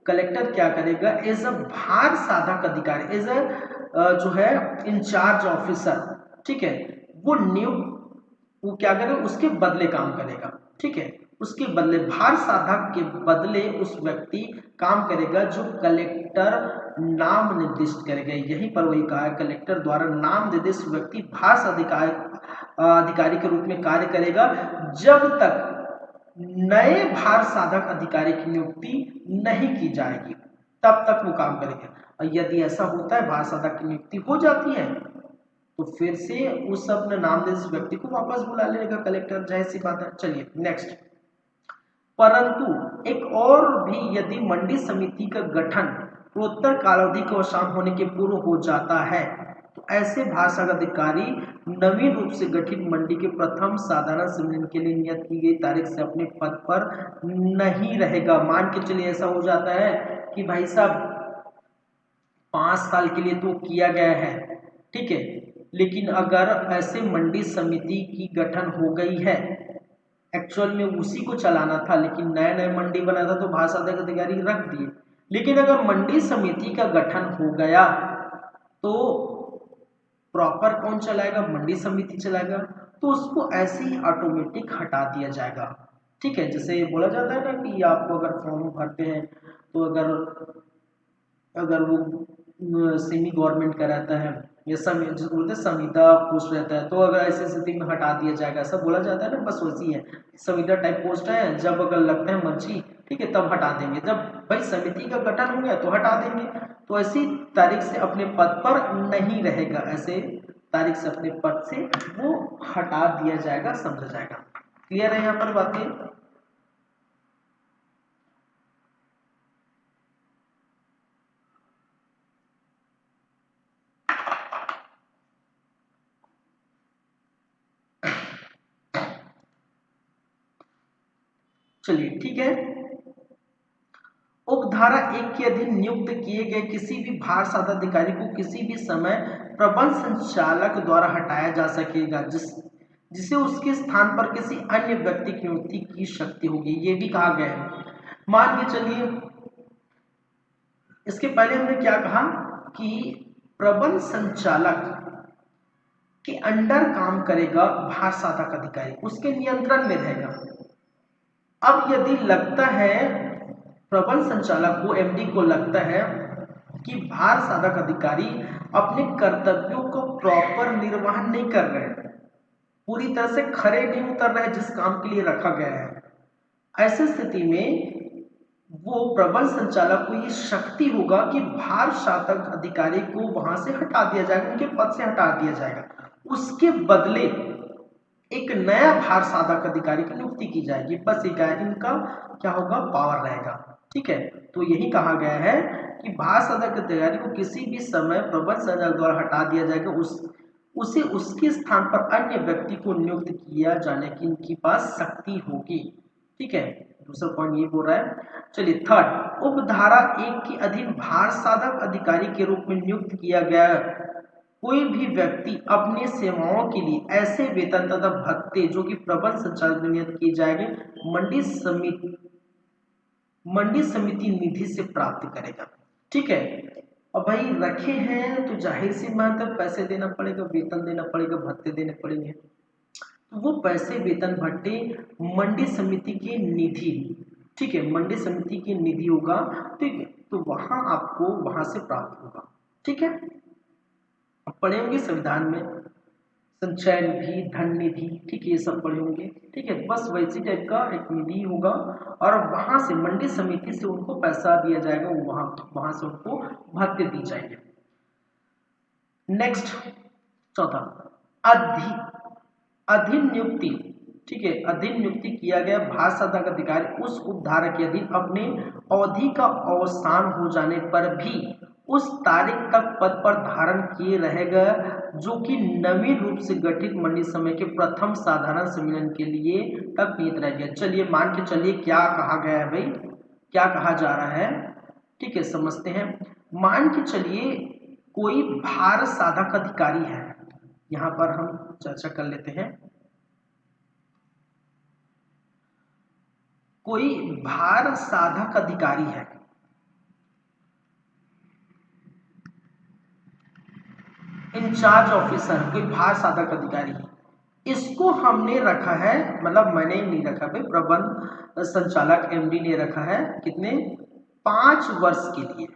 कलेक्टर क्या करेगा, एज अ भार साधक अधिकारी, एज अ जो है इंचार्ज ऑफिसर, ठीक है, वो क्या करेगा, उसके बदले काम करेगा। ठीक है, उसके बदले भार साधक के बदले उस व्यक्ति काम करेगा जो कलेक्टर नाम निर्दिष्ट करेगा। यहीं पर वही कहा है, कलेक्टर द्वारा नाम निर्दिष्ट व्यक्ति भार अधिकारी के रूप में कार्य करेगा जब तक नए भार साधक अधिकारी की नियुक्ति नहीं की जाएगी, तब तक वो काम करेगा। और यदि ऐसा होता है, भार साधक की नियुक्ति हो जाती है, तो फिर से उस अपने नाम निर्दिष्ट व्यक्ति को वापस बुला लेगा कलेक्टर, जाहिर सी बात है। चलिए नेक्स्ट, परंतु एक और भी, यदि मंडी समिति का गठन पूर्वोत्तर कालावधि के अवसान होने के पूर्व हो जाता है तो ऐसे भार साधक अधिकारी नवीन रूप से गठित मंडी के प्रथम साधारण सम्मेलन के लिए नियत की गई तारीख से अपने पद पर नहीं रहेगा। मान के चलिए ऐसा हो जाता है कि भाई साहब 5 साल के लिए तो किया गया है, ठीक है, लेकिन अगर ऐसे मंडी समिति की गठन हो गई है, एक्चुअल में उसी को चलाना था, लेकिन नया नया मंडी बना था तो भार साधक अधिकारी रख दिए, लेकिन अगर मंडी समिति का गठन हो गया तो प्रॉपर कौन चलाएगा, मंडी समिति चलाएगा, तो उसको ऐसे ही ऑटोमेटिक हटा दिया जाएगा। ठीक है, जैसे बोला जाता है ना कि आपको अगर फॉर्म भरते हैं तो अगर वो सेमी गवर्नमेंट का रहता है या जिसको बोलते हैं संविदा पोस्ट रहता है, तो अगर ऐसी स्थिति में हटा दिया जाएगा, ऐसा बोला जाता है ना, बस वैसी है संविदा टाइप पोस्ट है, जब अगर लगता है मर्जी, ठीक है, तब हटा देंगे, जब भाई समिति का गठन हो गया तो हटा देंगे। तो ऐसी तारीख से अपने पद पर नहीं रहेगा, ऐसे तारीख से अपने पद से वो हटा दिया जाएगा, समझा जाएगा। क्लियर है यहाँ पर बातें? चलिए ठीक है। उपधारा 1 के अधीन नियुक्त किए गए किसी भी भारसाध अधिकारी को किसी भी समय प्रबंध संचालक द्वारा हटाया जा सकेगा, जिसे उसके स्थान पर किसी अन्य व्यक्ति की नियुक्ति की शक्ति होगी, ये भी कहा गया है। मान के चलिए, इसके पहले हमने क्या कहा कि प्रबंध संचालक के अंडर काम करेगा भारसाधक अधिकारी, उसके नियंत्रण में रहेगा। अब यदि लगता है प्रबंध संचालक को, एमडी को लगता है कि भार साधक अधिकारी अपने कर्तव्यों को प्रॉपर निर्वहन नहीं कर रहे, पूरी तरह से खरे नहीं उतर रहे जिस काम के लिए रखा गया है, ऐसी स्थिति में वो प्रबंध संचालक को ये शक्ति होगा कि भार साधक अधिकारी को वहां से हटा दिया जाएगा, उनके पद से हटा दिया जाएगा, उसके बदले एक नया भार साधक अधिकारी की नियुक्ति की जाएगी। बस इनका क्या होगा, पावर रहेगा। ठीक है, तो यही कहा गया है कि भार साधक अधिकारी को किसी भी समय प्रबंध संचालक द्वारा हटा दिया जाएगा, उसे उसके स्थान पर अन्य व्यक्ति को नियुक्त किया जाने की इनके पास शक्ति होगी। ठीक है, दूसरा पॉइंट ये बोल रहा है। चलिए थर्ड, उपधारा 1 के अधीन भार साधक अधिकारी के रूप में नियुक्त किया गया कोई भी व्यक्ति अपने सेवाओं के लिए ऐसे वेतन तथा भत्ते जो कि प्रबंध संचालक में नियत किए जाएंगे मंडी समिति निधि से प्राप्त करेगा। ठीक है, अब भाई रखे हैं तो जाहिर सी बात है पैसे देना पड़ेगा, वेतन देना पड़ेगा, भत्ते देने पड़ेंगे, तो वो पैसे वेतन भत्ते मंडी समिति की निधि, ठीक है, मंडी समिति की निधि होगा, ठीक है, तो वहां आपको वहां से प्राप्त होगा। ठीक है, पढ़े होंगे संविधान में संचय निधि, धन निधि, ठीक है, ये सब पढ़े होंगे। ठीक है, बस वैसी टाइप का एक निधि होगा और वहां से मंडी समिति से उनको पैसा दिया जाएगा, वहां से उनको भत्ते दी जाएंगे। नेक्स्ट चौथा, अधीन नियुक्ति। ठीक है, अधीन नियुक्ति किया गया भार साधक अधिकारी उस उपधारा के अधीन अपने अवधि का अवसान हो जाने पर भी उस तारीख तक पद पर धारण किए रहेगा जो कि नवीन रूप से गठित मंडी समय के प्रथम साधारण सम्मेलन के लिए तक नियत रह गया। चलिए मान के चलिए क्या कहा गया है भाई, क्या कहा जा रहा है, ठीक है, समझते हैं। मान के चलिए कोई भार साधक अधिकारी है, यहां पर हम चर्चा कर लेते हैं। कोई भार साधक अधिकारी है, इंचार्ज ऑफिसर, कोई भार साधक अधिकारी, इसको हमने रखा है, मतलब मैंने नहीं रखा भाई, प्रबंध संचालक एमडी ने रखा है, कितने, 5 वर्ष के लिए।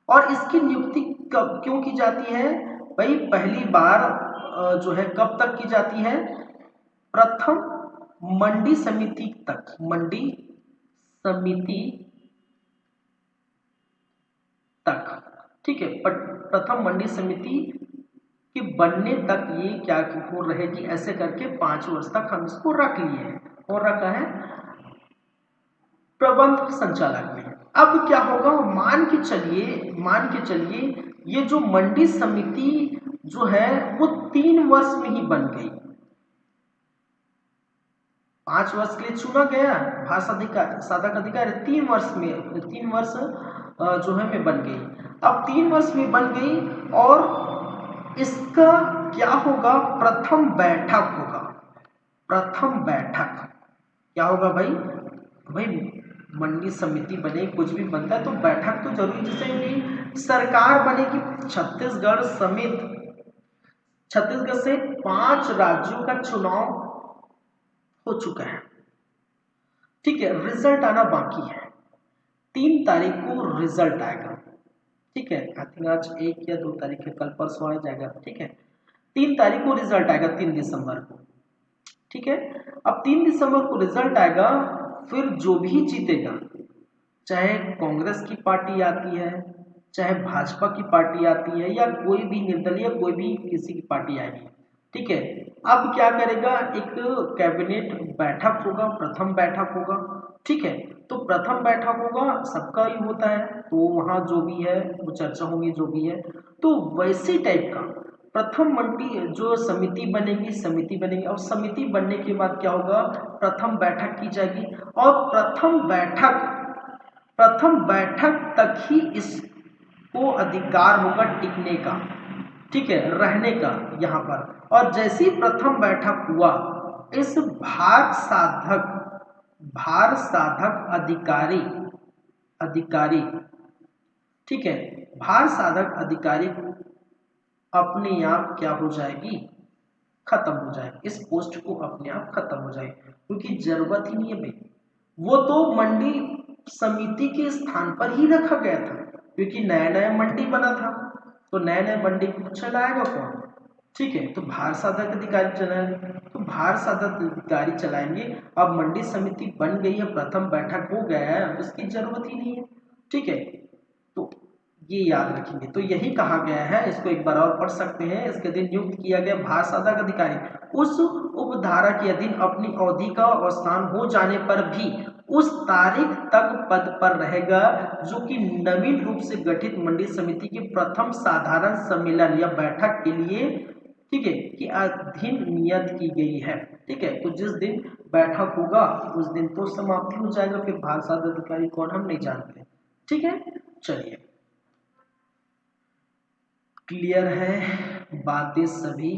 और इसकी नियुक्ति कब क्यों की जाती है भाई, पहली बार जो है कब तक की जाती है, प्रथम मंडी समिति तक, मंडी समिति तक, ठीक है, प्रथम मंडी समिति के बनने तक ये क्या हो रहेगी, ऐसे करके 5 वर्ष तक हम इसको रख लिए हैं और रखा है प्रबंध संचालक में। अब क्या होगा, मान के चलिए ये जो मंडी समिति जो है वो 3 वर्ष में ही बन गई, 5 वर्ष के लिए चुना गया भार साधक अधिकारी, 3 वर्ष में, 3 वर्ष जो है में बन गई। अब 3 वर्ष में बन गई और इसका क्या होगा, प्रथम बैठक होगा, प्रथम बैठक क्या होगा भाई मंडी समिति बने, कुछ भी बनता है तो बैठक तो जरूरी, जैसे कि सरकार बनेगी छत्तीसगढ़ समेत, छत्तीसगढ़ से 5 राज्यों का चुनाव हो चुका है, ठीक है, रिजल्ट आना बाकी है, 3 तारीख को रिजल्ट आएगा। ठीक है, आई थिंक आज 1 या 2 तारीख है, कल परसों आ जाएगा। ठीक है, 3 तारीख को रिजल्ट आएगा, 3 दिसंबर को। ठीक है, अब 3 दिसंबर को रिजल्ट आएगा, फिर जो भी जीतेगा, चाहे कांग्रेस की पार्टी आती है, चाहे भाजपा की पार्टी आती है, या कोई भी निर्दलीय कोई भी किसी की पार्टी आएगी। ठीक है, अब क्या करेगा, एक कैबिनेट बैठक होगा, प्रथम बैठक होगा। ठीक है, तो प्रथम बैठक होगा, सबका ही होता है, तो वहाँ जो भी है वो चर्चा होगी, जो भी है। तो वैसे टाइप का प्रथम मंडी जो समिति बनेगी और समिति बनने के बाद क्या होगा, प्रथम बैठक की जाएगी और प्रथम बैठक तक ही इसको अधिकार होगा टिकने का। ठीक है, रहने का यहाँ पर। और जैसे ही प्रथम बैठक हुआ, इस भार साधक अधिकारी, ठीक है, भार साधक अधिकारी अपने आप क्या हो जाएगी, खत्म हो जाएगी, इस पोस्ट को अपने आप खत्म हो जाएगी, क्योंकि जरूरत ही नहीं है भाई। वो तो मंडी समिति के स्थान पर ही रखा गया था, क्योंकि नया नया मंडी बना था, तो नए नए मंडी को चलाएगा कौन। ठीक है, तो भार साधक अधिकारी चलाएंगे, तो भार साधक अधिकारी चलाएंगे। अब मंडी समिति बन गई है, प्रथम बैठक हो गया है, उसकी जरूरत ही नहीं है। ठीक है, तो ये याद रखेंगे। तो यही कहा गया है, इसको एक बार और पढ़ सकते हैं। इसके दिन नियुक्त किया गया भार साधक अधिकारी उस उपधारा के अधीन अपनी अवधि का अवसान हो जाने पर भी उस तारीख तक पद पर रहेगा, जो कि नवीन रूप से गठित मंडी समिति के प्रथम साधारण सम्मेलन या बैठक के लिए, ठीक है, कि अधीन नियत की गई है। ठीक है, तो जिस दिन बैठक होगा उस दिन तो समाप्ति हो जाएगा, फिर भार साधक अधिकारी कौन हम नहीं जानते। ठीक है, चलिए, क्लियर है बातें, सभी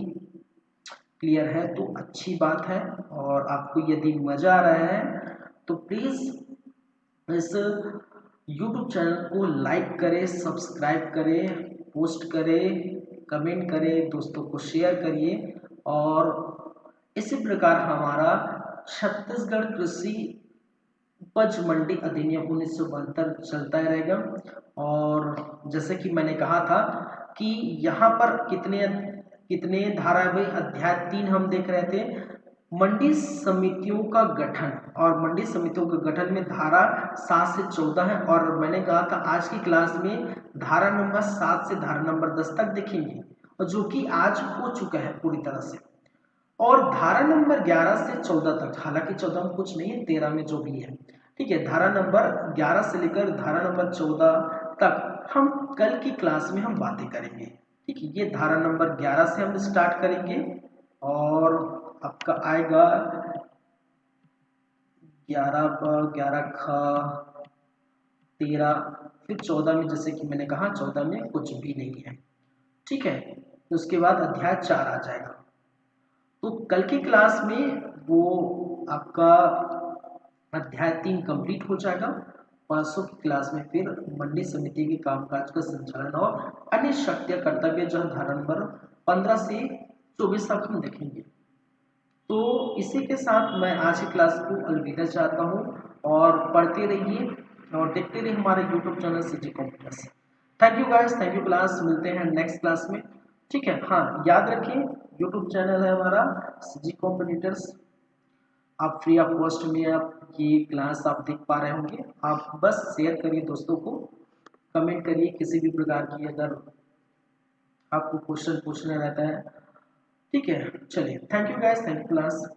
क्लियर है तो अच्छी बात है। और आपको यदि मजा आ रहा है तो प्लीज इस YouTube चैनल को लाइक करें, सब्सक्राइब करें, पोस्ट करें, कमेंट करें, दोस्तों को शेयर करिए। और इसी प्रकार हमारा छत्तीसगढ़ कृषि उपज मंडी अधिनियम 1972 चलता रहेगा। और जैसे कि मैंने कहा था कि यहाँ पर कितने कितने धारा भाई, अध्याय 3 हम देख रहे थे, मंडी समितियों का गठन। और मंडी समितियों के गठन में धारा 7 से 14 है। और मैंने कहा था आज की क्लास में धारा नंबर 7 से धारा नंबर 10 तक देखेंगे, और जो कि आज हो चुका है पूरी तरह से। और धारा नंबर 11 से 14 तक, हालांकि 14 में कुछ नहीं है, 13 में जो भी है। ठीक है, धारा नंबर 11 से लेकर धारा नंबर 14 तक हम कल की क्लास में हम बातें करेंगे। ठीक है, ये धारा नंबर 11 से हम स्टार्ट करेंगे और आपका आएगा 11 ख 13, फिर 14 में, जैसे कि मैंने कहा 14 में कुछ भी नहीं है। ठीक है, तो उसके बाद अध्याय 4 आ जाएगा। तो कल की क्लास में वो आपका अध्याय 3 कंप्लीट हो जाएगा। परसों की क्लास में फिर मंडी समिति के कामकाज का संचालन और अन्य शक्ति कर्तव्य जो धारा नंबर 15 से 24 तक हम देखेंगे। तो इसी के साथ मैं आज की क्लास को अलविदा चाहता हूँ, और पढ़ते रहिए और देखते रहिए हमारे YouTube channel CG computers. Thank you guys, thank you class, मिलते हैं नेक्स्ट क्लास में। ठीक है, हाँ याद रखिए YouTube चैनल है हमारा CG कंप्यूटर्स, आप फ्री ऑफ कॉस्ट में आप ये क्लास आप देख पा रहे होंगे। आप बस शेयर करिए दोस्तों को, कमेंट करिए, किसी भी प्रकार की अगर आपको क्वेश्चन पूछना रहता है। ठीक है, चलिए, thank you guys, thank you class.